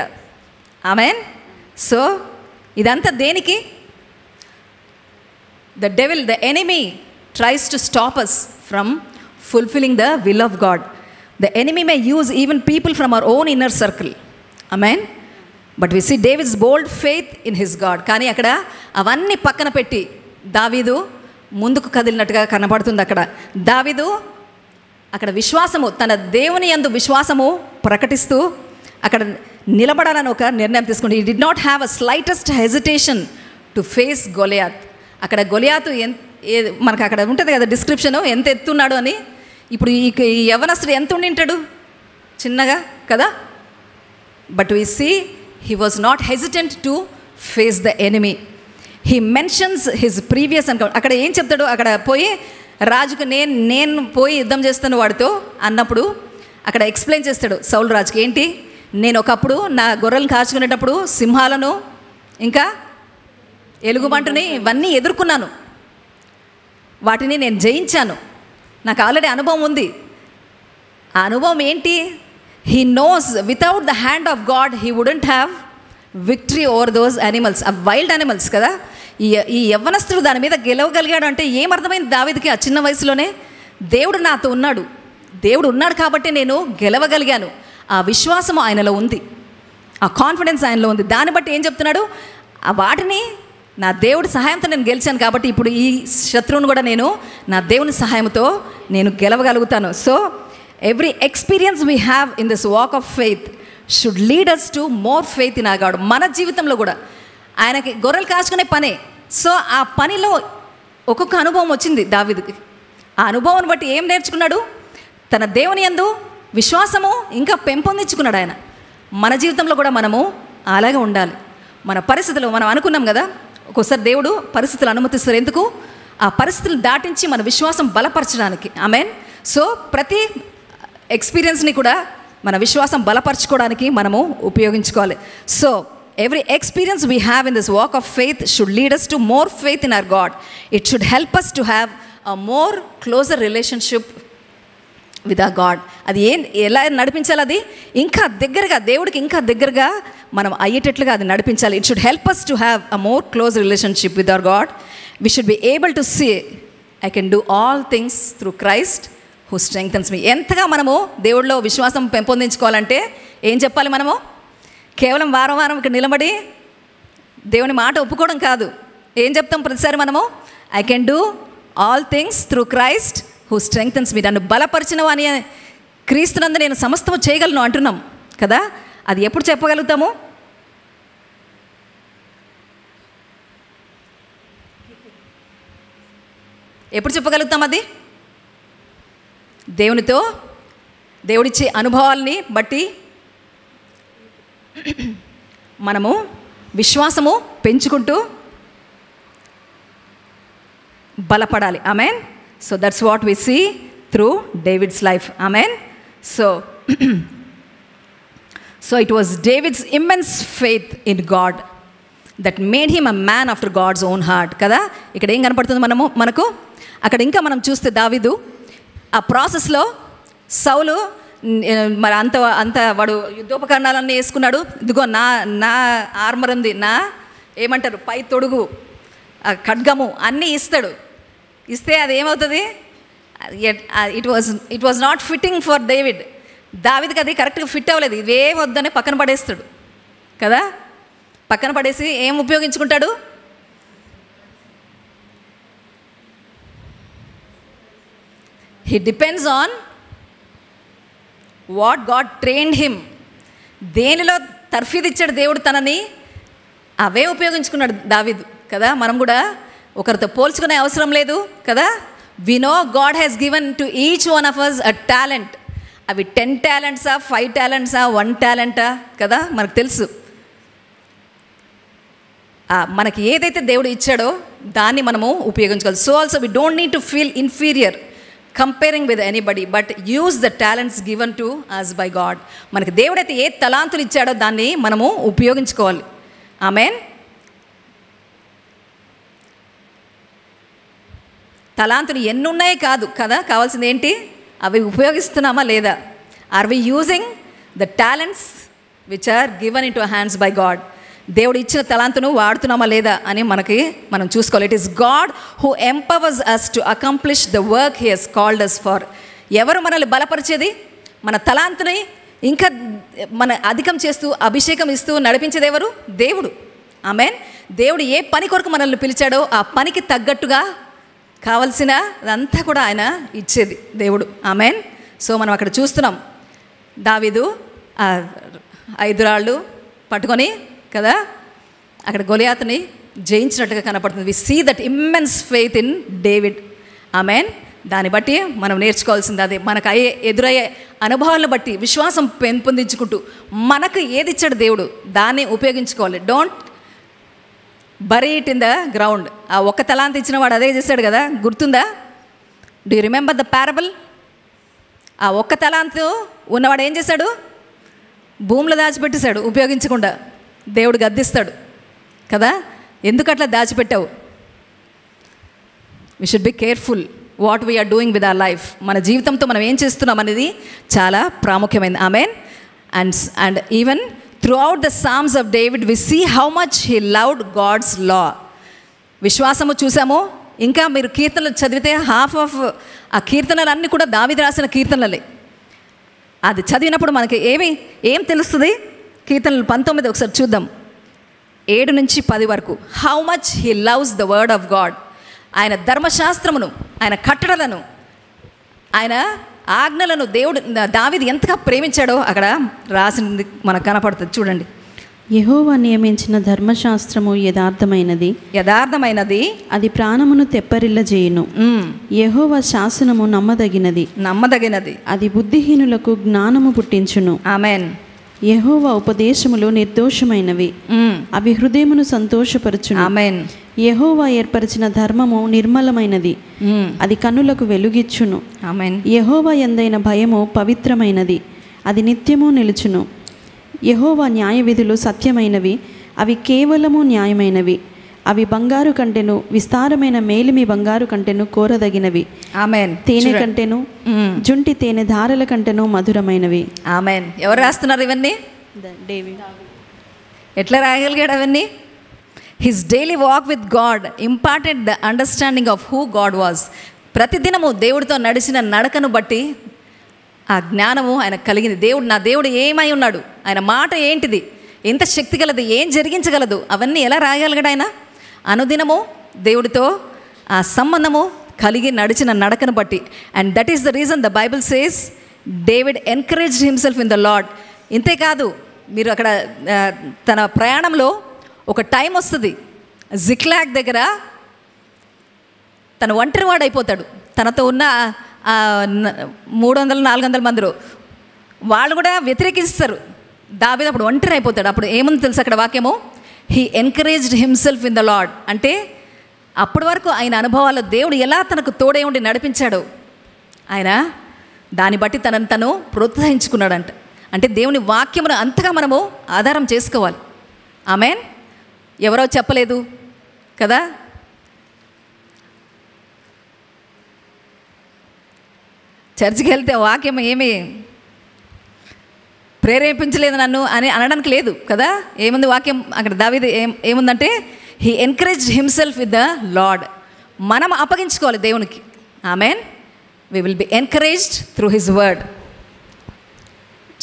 ఆమేన్. సో ఇదంతా దేనికి? The devil, the enemy tries to stop us from fulfilling the will of God. The enemy may use even people from our own inner circle. Amen. But we see David's bold faith in his God. కానీ అక్కడ అవన్నీ పక్కన పెట్టి దావీదు ముందుకు కదిలినట్టుగా కనబడుతుంది. అక్కడ దావీదు అక్కడ విశ్వాసము, తన దేవుని యందు విశ్వాసము ప్రకటిస్తూ అక్కడ నిలబడాలని ఒక నిర్ణయం తీసుకుంది. He did not have a slightest hesitation to face Goliath. అక్కడ గొలియాతు మనకు అక్కడ ఉంటుంది కదా డిస్క్రిప్షను, ఎంత ఎత్తున్నాడు అని. ఇప్పుడు ఈ యవనస్తుడు ఎంత ఉండింటాడు? చిన్నగా కదా. But we see he was not hesitant to face the enemy. He mentions his previous అక్కడ ఏం చెప్తాడు? అక్కడ పోయి రాజుకు నేను పోయి యుద్ధం చేస్తాను వాడితో అన్నప్పుడు అక్కడ ఎక్స్ప్లెయిన్ చేస్తాడు సౌలు రాజుకి. ఏంటి? నేను ఒకప్పుడు నా గొర్రెలను కాచుకునేటప్పుడు సింహాలను ఇంకా ఎలుగుబంటుని ఇవన్నీ ఎదుర్కొన్నాను, వాటిని నేను జయించాను, నాకు ఆల్రెడీ అనుభవం ఉంది. ఆ అనుభవం ఏంటి? He knows without the hand of God he wouldn't have victory over those animals, ఆ వైల్డ్ యానిమల్స్ కదా. ఈ యవ్వనస్తుడు దాని మీద గెలవగలిగాడు అంటే ఏమర్థమైంది దావీదుకి ఆ చిన్న వయసులోనే? దేవుడు నాతో ఉన్నాడు, దేవుడు ఉన్నాడు కాబట్టి నేను గెలవగలిగాను. ఆ విశ్వాసం ఆయనలో ఉంది, ఆ కాన్ఫిడెన్స్ ఆయనలో ఉంది. దాన్ని బట్టి ఏం చెప్తున్నాడు? ఆ వాటిని నా దేవుడి సహాయంతో నేను గెలిచాను కాబట్టి ఇప్పుడు ఈ శత్రువును కూడా నేను నా దేవుని సహాయంతో నేను గెలవగలుగుతాను. So every experience we have in this walk of faith should lead us to more faith in our God. మన జీవితంలో కూడా ఆయనకి గొర్రెలు కాచుకునే పనే. సో ఆ పనిలో ఒక్కొక్క అనుభవం వచ్చింది దావీదుకి. ఆ అనుభవాన్ని బట్టి ఏం నేర్చుకున్నాడు? తన దేవుని యందు విశ్వాసము ఇంకా పెంపొందించుకున్నాడు ఆయన. మన జీవితంలో కూడా మనము అలాగే ఉండాలి. మన పరిస్థితులు మనం అనుకున్నాం కదా, ఒక్కోసారి దేవుడు పరిస్థితులు అనుమతిస్తారు. ఎందుకు? ఆ పరిస్థితులు దాటించి మన విశ్వాసం బలపరచడానికి. ఆమేన్. సో ప్రతి ఎక్స్పీరియన్స్ని కూడా మన విశ్వాసం బలపరచుకోవడానికి మనము ఉపయోగించుకోవాలి. So every experience we have in this walk of faith should lead us to more faith in our God. It should help us to have a more closer relationship with ఆ God. అది ఎలా నడిపించాలి? అది ఇంకా దగ్గరగా, దేవుడికి ఇంకా దగ్గరగా మనం అయ్యేటట్లుగా అది నడిపించాలి. It should help us to have a more close relationship with our God. We should be able to see I can do all things through Christ who strengthens me. ఎంతగా మనము దేవుడిలో విశ్వాసం పెంపొందించుకోవాలంటే ఏం చెప్పాలి? మనము కేవలం వారం వారం ఇక్కడ నిలబడి దేవుని మాట ఒప్పుకోవడం కాదు. ఏం చెప్తాం ప్రతిసారి మనము? I can do all things through Christ who strengthens me. నన్ను బలపరిచినవు అని క్రీస్తునందు నేను సమస్తము చేయగలను అంటున్నాం కదా. అది ఎప్పుడు చెప్పగలుగుతాము? ఎప్పుడు చెప్పగలుగుతాం? అది దేవునితో, దేవుడిచ్చే అనుభవాల్ని బట్టి మనము విశ్వాసము పెంచుకుంటూ బలపడాలి. Amen. So that's what we see through David's life. Amen. So it was David's immense faith in God that made him a man after God's own heart కదా. ఇక్కడ ఏం కనపడుతుంది మనకు? అక్కడ ఇంకా మనం చూస్తే దావీదు ఆ ప్రాసెస్లో సౌలు మరి అంత వాడు యుద్ధోపకరణాలన్నీ వేసుకున్నాడు. ఇదిగో నా ఆర్మర్ ఉంది, నా ఏమంటారు పై తొడుగు, ఖడ్గము అన్నీ ఇస్తాడు. ఇస్తే అది ఏమవుతుంది? It was not fitting for David. దావీదుకి అది కరెక్ట్గా ఫిట్ అవ్వలేదు. ఇవేం వద్దని పక్కన పడేస్తాడు కదా. పక్కన పడేసి ఏం ఉపయోగించుకుంటాడు? He depends on what God trained him. దేనిలో తర్ఫీదు ఇచ్చాడు దేవుడు తనని, అవే ఉపయోగించుకున్నాడు దావీదు కదా. మనం కూడా ఒకరితో పోల్చుకునే అవసరం లేదు కదా. We know God has given to each one of us a talent. అవి 10 టాలెంట్సా, 5 టాలెంట్సా, 1 టాలెంటా కదా మనకు తెలుసు. మనకి ఏదైతే దేవుడు ఇచ్చాడో దాన్ని మనము ఉపయోగించుకోవాలి. So also we don't need to feel inferior comparing with anybody, but use the talents given to us by God. మనకి దేవుడైతే ఏ తలాంతులు ఇచ్చాడో దాన్ని మనము ఉపయోగించుకోవాలి. ఆమేన్. తలాంతులు ఎన్ని ఉన్నాయి కాదు కదా, కావాల్సింది ఏంటి? అవి ఉపయోగిస్తున్నామా లేదా? Are we using the talents which are given in to hands by God? దేవుడు ఇచ్చిన తలాంతును వాడుతున్నామా లేదా అని మనం చూసుకోవాలి. It is God who empowers us to accomplish the work he he's called us for. ఎవరు మనల్ని బలపరిచేది? మన తలాంతుని ఇంకా మన అధికం చేస్తూ అభిషేకం ఇస్తూ నడిపించేది ఎవరు? దేవుడు. ఆమేన్. దేవుడు ఏ పని కొరకు మనల్ని పిలిచాడో ఆ పనికి తగ్గట్టుగా కావలసిన అదంతా కూడా ఆయన ఇచ్చేది దేవుడు. ఆమేన్. సో మనం అక్కడ చూస్తున్నాం దావీదు 5 రాళ్ళు పట్టుకొని కదా అక్కడ గొలియాతుని జయించినట్టుగా కనపడుతుంది. We see that immense faith in David. Amen. దాన్ని బట్టి మనం నేర్చుకోవాల్సింది అదే. మనకు ఎదురయ్యే అనుభవాలను బట్టి విశ్వాసం పెంపొందించుకుంటూ మనకు ఏది ఇచ్చాడు దేవుడు దాన్ని ఉపయోగించుకోవాలి. Don't bury it in the ground. ఆ ఒక్క తలాంత ఇచ్చిన వాడు అదే చేశాడు కదా, గుర్తుందా? Do you remember the parable? ఆ ఒక్క తలాంతు ఉన్నవాడు ఏం చేశాడు? భూమిలో దాచిపెట్టేశాడు ఉపయోగించకుండా. దేవుడు గద్దిస్తాడు కదా, ఎందుకు అట్లా దాచిపెట్టావు? We should be careful what we are doing with our life. మన జీవితంతో మనం ఏం చేస్తున్నాం అనేది చాలా ప్రాముఖ్యమైనది. Amen. And even throughout the Psalms of David we see how much he loved God's law. విశ్వాసము చూసాము. ఇంకా మీరు కీర్తనలు చదివితే హాఫ్ ఆఫ్ ఆ కీర్తనలన్నీ కూడా దావీదు రాసిన కీర్తనలే. అది చదివినప్పుడు మనకి ఏం తెలుస్తుంది? కీర్తనలు 19 ఒకసారి చూద్దాం, 7 నుంచి 10 వరకు. How much he loves the word of God. ఆయన ధర్మశాస్త్రమును, ఆయన కట్టడలను, ఆయన ఆజ్ఞలను దేవుడు దావీదు ఎంతగా ప్రేమించాడో అక్కడ రాసింది మనకు కనపడుతుంది. చూడండి. యెహోవా నియమించిన ధర్మశాస్త్రము యథార్థమైనది, అది ప్రాణమును తెప్పరిల్లజేయును. యెహోవా శాసనము నమ్మదగినది, అది బుద్ధిహీనులకు జ్ఞానము పుట్టించును. ఆమేన్. యెహోవా ఉపదేశములు నిర్దోషమైనవి, అవి హృదయమును సంతోషపరచును. ఆమేన్. యెహోవా ఏర్పరిచిన ధర్మము నిర్మలమైనది, అది కన్నులకు వెలుగిచ్చును. ఆమేన్. యెహోవా యందైన భయము పవిత్రమైనది, అది నిత్యము నిలుచును. యెహోవా న్యాయ విధులు సత్యమైనవి, అవి కేవలము న్యాయమైనవి. అవి బంగారు కంటెను, విస్తారమైన మేలిమి బంగారు కంటెను కోరదగినవి. ఆమేన్. తేనె కంటెను, జుంటి తేనె ధారల కంటెను మధురమైనవి. ఆమేన్. ఎవరు రాస్తున్నారు ఇవన్నీ? డేవిడ్. ఎట్లా రాయగలిగాడు అవన్నీ? His daily walk with God imparted the understanding of who God was. ప్రతిదినము దేవుడితో నడిచిన నడకను బట్టి ఆ జ్ఞానము ఆయన కలిగింది. నా దేవుడు ఏమై ఉన్నాడు, ఆయన మాట ఏంటిది, ఎంత శక్తి గలదు, ఏం జరిగించగలదు, అవన్నీ ఎలా రాయగలిగాడు ఆయన? అనుదినము దేవుడితో ఆ సంబంధము కలిగి నడిచిన నడకను బట్టి. And that is the reason the Bible says David encouraged himself in the Lord. ఇంతేకాదు, మీరు అక్కడ తన ప్రయాణంలో ఒక టైం వస్తుంది, జిక్లాగ్ దగ్గర తను ఒంటరివాడు అయిపోతాడు. తనతో ఉన్న 300-400 మందిలో వాళ్ళు కూడా వ్యతిరేకిస్తారు. దావీదు అప్పుడు ఒంటరి అయిపోతాడు. అప్పుడు ఏముంది తెలుసు అక్కడ వాక్యము? He encouraged himself in the lord. అంటే అప్పటి వరకు ఆయన అనుభవాల్లో దేవుడు ఎలా తనకు తోడే ఉండి నడిపించాడో ఆయన దాన్ని బట్టి తనను తను ప్రోత్సహించుకున్నాడంట. అంటే దేవుని వాక్యమును అంతగా మనము ఆధారం చేసుకోవాలి. ఆమేన్. ఎవరో చెప్పలేదు కదా, చర్చికి వెళ్తే వాక్యం ఏమి ప్రేరేపించలేదు నన్ను అని అనడానికి లేదు కదా. ఏముంది వాక్యం అక్కడ దావీదు ఏముందంటే he encouraged himself with the Lord. మనం అప్పగించుకోవాలి దేవునికి. Amen. We will be encouraged through his word.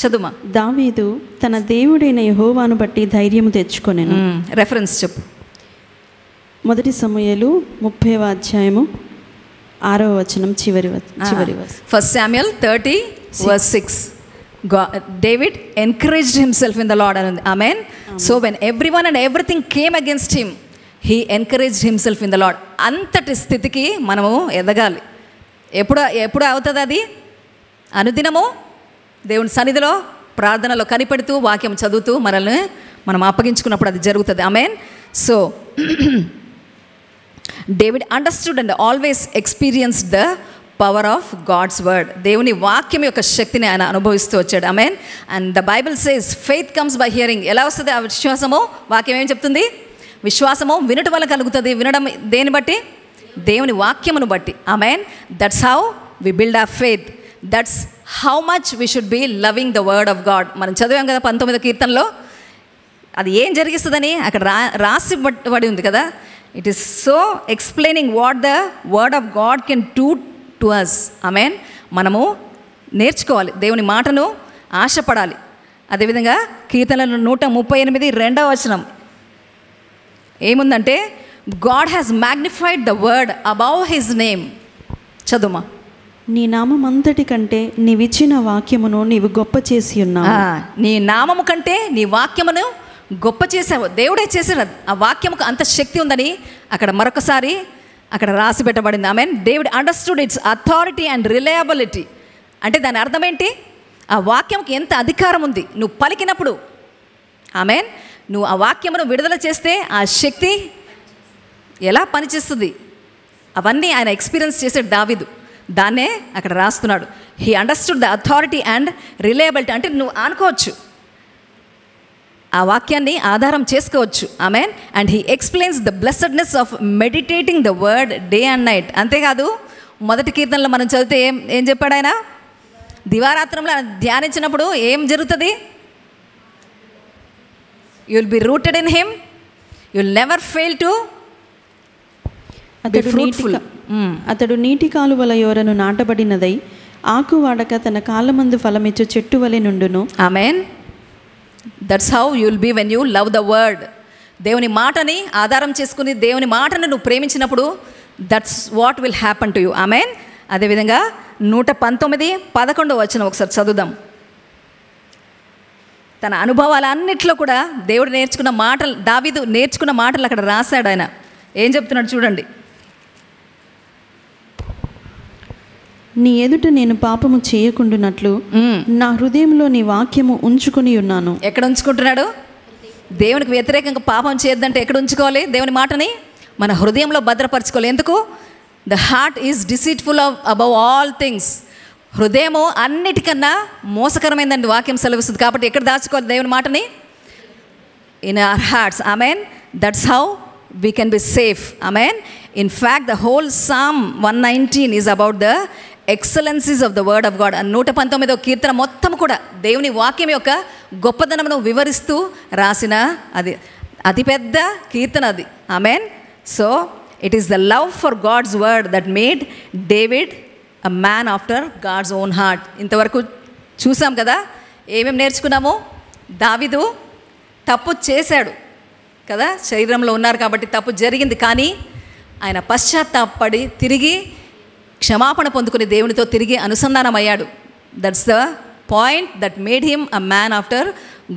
చదుమా. దావీదు తన దేవుడైన యెహోవాను బట్టి ధైర్యము తెచ్చుకొనెను. రెఫరెన్స్ చెప్పు. 1 సమూయేలు 30వ అధ్యాయము 6వ వచనం చివరి వచనం. 1 Samuel 30 verse 6. David encouraged himself in the Lord. Amen. So when everyone and everything came against him, he encouraged himself in the Lord. అంతటి స్థితికి మనము ఎదగాలి. ఎప్పుడు అవుతుంది అది? అనుదినము దేవుని సన్నిధిలో ప్రార్థనలో కనిపెడుతూ వాక్యం చదువుతూ మనల్ని మనం అప్పగించుకున్నప్పుడు అది జరుగుతుంది. Amen. So David understood and always experienced the power of God's word. దేవుని వాక్యం యొక్క శక్తిని ఆయన అనుభవిస్తూ వచ్చాడు. Amen. And the Bible says faith comes by hearing. ఎలా వస్తుంది ఆ విశ్వాసము? వాక్యం ఏం చెప్తుంది? విశ్వాసము వినుట వల్ల కలుగుతుంది. వినడం దేని బట్టి? దేవుని వాక్యమును బట్టి. Amen. That's how we build our faith. That's how much we should be loving the word of God. మనం చదివాం కదా 19వ కీర్తనలో. అది ఏం జరిగిస్తుందని అక్కడ రాసి పడి ఉంది కదా. It is so explaining what the word of God can do to us. Amen. మనము నేర్చుకోవాలి, దేవుని మాటను ఆశపడాలి. అదేవిధంగా కీర్తనలు 138 2వ వచనం ఏముందంటే God has magnified the word above his name. చదుమా. నీ నామం అంతటి కంటే నీవిచ్చిన వాక్యమును నీవు గొప్ప చేసి ఉన్నావు. నీ నామము కంటే నీ వాక్యమును గొప్ప చేసావు. దేవుడే చేశాడు. ఆ వాక్యముకు అంత శక్తి ఉందని అక్కడ మరొకసారి అక్కడ రాసి పెట్టబడింది. Amen. David understood it's authority and reliability. అంటే దాని అర్థం ఏంటి? ఆ వాక్యంకి ఎంత అధికారం ఉంది నువ్వు పలికినప్పుడు. ఆమెన్. నువ్వు ఆ వాక్యమును విడుదల చేస్తే ఆ శక్తి ఎలా పనిచేస్తుంది అవన్నీ ఆయన ఎక్స్పీరియన్స్ చేసాడు దావీదు. దాన్నే అక్కడ రాస్తున్నాడు. He understood the authority and reliability. అంటే నువ్వు ఆనుకోవచ్చు, ఆ వాక్యాన్ని ఆధారం చేసుకోవచ్చు. Amen. And he explains the blessedness of meditating the word day and night. అంతేకాదు 1 కీర్తనలో మనం చదివితే ఏం చెప్పాడు ఆయన? దివారాత్రంలో ధ్యానించినప్పుడు ఏం జరుగుతుంది? You will B rooted in him, you will never fail to be fruitful. అతడు నీటి కాలువల యోరను నాటబడినదై ఆకు వాడక తన కాళ్ళమందు ఫలమిచ్చు చెట్టు వలె నుండును. Amen. That's how you will be when you love the word. దేవుని మాటని ఆధారం చేసుకుని దేవుని మాటను నువ్వు ప్రేమించినప్పుడు that's what will happen to you. Amen. అదేవిధంగా 119:11 వచనం ఒకసారి చదువుదాం. తన అనుభవాలన్నిట్లో కూడా దేవుడు నేర్చుకున్న మాటలు, దావీదు నేర్చుకున్న మాటలు అక్కడ రాశాడు. ఆయన ఏం చెప్తున్నాడు చూడండి. నీ ఎదుట నేను పాపము చేయకుండునట్లు నా హృదయంలో నీ వాక్యము ఉంచుకొని ఉన్నాను. ఎక్కడ ఉంచుకుంటున్నాడు? దేవునికి వ్యతిరేకంగా పాపం చేయొద్దంటే ఎక్కడ ఉంచుకోవాలి? దేవుని మాటని మన హృదయంలో భద్రపరచుకోవాలి. ఎందుకు? The heart is deceitful above all things. హృదయము అన్నిటికన్నా మోసకరమైందండి వాక్యం సెలవిస్తుంది. కాబట్టి ఎక్కడ దాచుకోవాలి దేవుని మాటని? In our hearts. Amen. That's how we can be safe. Amen. In fact, the whole Psalm 119 is about the excellencies of the word of God. And 119వ కీర్తన మొత్తం కూడా దేవుని వాక్యం యొక్క గొప్పదనమును వివరిస్తూ రాసిన అది అతిపెద్ద కీర్తన అది. Amen. So it is the love for God's word that made David a man after God's own heart. ఇంతవరకు చూసాం కదా, ఏమేమి నేర్చుకున్నాము? దావీదు తప్పు చేశాడు కదా, శరీరంలో ఉన్నారు కాబట్టి తప్పు జరిగింది. కానీ ఆయన పశ్చాత్తాపడి తిరిగి క్షమాపణ పొందుకుని దేవునితో తిరిగి అనుసంధానం అయ్యాడు. That's the point that made him a man after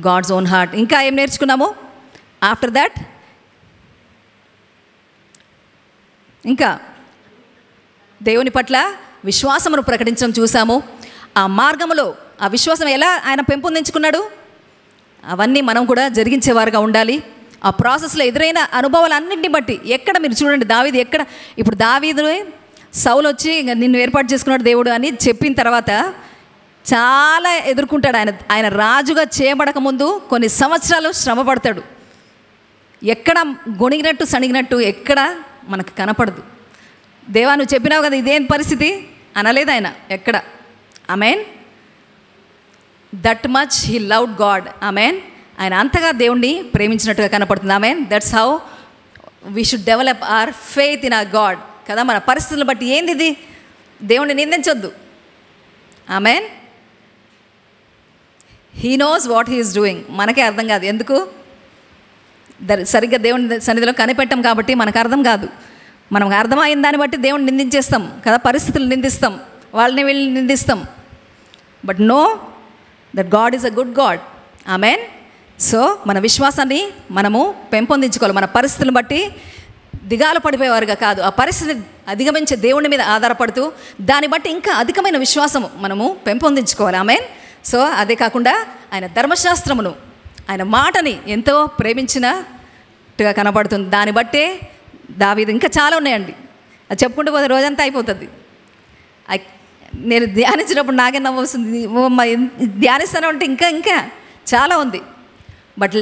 God's own heart. ఇంకా ఏం నేర్చుకున్నాము ఆఫ్టర్ దట్? ఇంకా దేవుని పట్ల విశ్వాసమును ప్రకటించడం చూసాము. ఆ మార్గములో ఆ విశ్వాసం ఎలా ఆయన పెంపొందించుకున్నాడు అవన్నీ మనం కూడా జరిగించేవారుగా ఉండాలి. ఆ ప్రాసెస్లో ఎదురైన అనుభవాలన్నింటిని బట్టి ఎక్కడ మీరు చూడండి, దావీదు ఎక్కడ ఇప్పుడు దావీదు సౌలు వచ్చి నిన్ను ఏర్పాటు చేసుకున్నాడు దేవుడు అని చెప్పిన తర్వాత చాలా ఎదుర్కొంటాడు. ఆయన రాజుగా చేయబడక ముందు కొన్ని సంవత్సరాలు శ్రమ పడతాడు. ఎక్కడ గొణిగినట్టు సణిగినట్టు ఎక్కడ మనకు కనపడదు. దేవా నువ్వు చెప్పినావు కదా ఇదేం పరిస్థితి అనలేదు ఆయన ఎక్కడ. Amen. That much he loved God. Amen. ఆయన అంతగా దేవుణ్ణి ప్రేమించినట్టుగా కనపడుతుంది. Amen. That's how we should develop our faith in our God కదా. మన పరిస్థితులను బట్టి ఏంది ఇది, దేవుణ్ణి నిందించొద్దు. Amen. He knows what he is doing. మనకే అర్థం కాదు, ఎందుకు సరిగ్గా దేవుని సన్నిధిలో కనిపెట్టాం కాబట్టి మనకు అర్థం కాదు. మనకు అర్థమైన దాన్ని బట్టి దేవుణ్ణి నిందించేస్తాం కదా, పరిస్థితులు నిందిస్తాం, వాళ్ళని వీళ్ళని నిందిస్తాం. But know that God is a good God. Amen. So మన విశ్వాసాన్ని మనము పెంపొందించుకోవాలి. మన పరిస్థితులను బట్టి దిగాలు పడిపోయేవారుగా కాదు, ఆ పరిస్థితిని అధిగమించే దేవుని మీద ఆధారపడుతూ దాన్ని బట్టి ఇంకా అధికమైన విశ్వాసము మనము పెంపొందించుకోవాలి. ఆమెన్. సో అదే కాకుండా ఆయన ధర్మశాస్త్రమును, ఆయన మాటని ఎంతో ప్రేమించినట్టుగా కనబడుతుంది. దాన్ని బట్టే దావీదు, ఇంకా చాలా ఉన్నాయండి, అది చెప్పుకుంటూ పోతే రోజంతా అయిపోతుంది. నేను ధ్యానించినప్పుడు నాకే నవ్వు వస్తుంది, ధ్యానిస్తాను అంటే ఇంకా ఇంకా చాలా ఉంది. But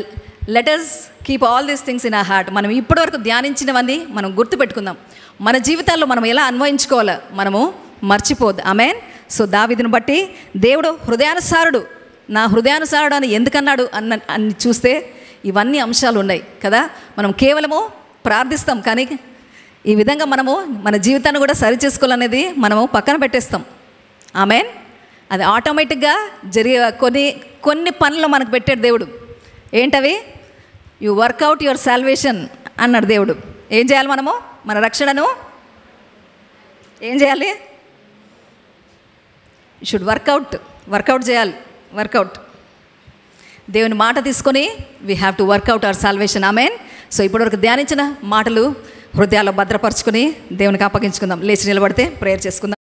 let us keep all these things in our heart. మనం ఇప్పటివరకు ధ్యానించినవన్నీ మనం గుర్తుపెట్టుకుందాం. మన జీవితాల్లో మనం ఎలా అన్వయించుకోవాలో మనము మర్చిపోద్దు. ఆమెన్. సో దావీదుని బట్టి దేవుడు హృదయానుసారుడు, నా హృదయానుసారుడు అని ఎందుకన్నాడు అని చూస్తే ఇవన్నీ అంశాలు ఉన్నాయి కదా. మనం కేవలము ప్రార్థిస్తాం, కానీ ఈ విధంగా మనము మన జీవితాన్ని కూడా సరి చేసుకోవాలనేది మనము పక్కన పెట్టేస్తాం. ఆమెన్. అది ఆటోమేటిక్గా జరిగే కొన్ని పనులు మనకు పెట్టాడు దేవుడు. ఏంటవి? యు వర్కౌట్ యువర్ సాల్వేషన్ అన్నాడు దేవుడు. ఏం చేయాలి మనము? మన రక్షణను ఏం చేయాలి? షుడ్ వర్కౌట్ చేయాలి. వర్కౌట్ దేవుని మాట తీసుకొని we have to work out our salvation. Amen. So ఇప్పటివరకు ధ్యానించిన మాటలు హృదయాల్లో భద్రపరుచుకొని దేవునికి అప్పగించుకుందాం. లేచి నిలబడితే ప్రేయర్ చేసుకుందాం.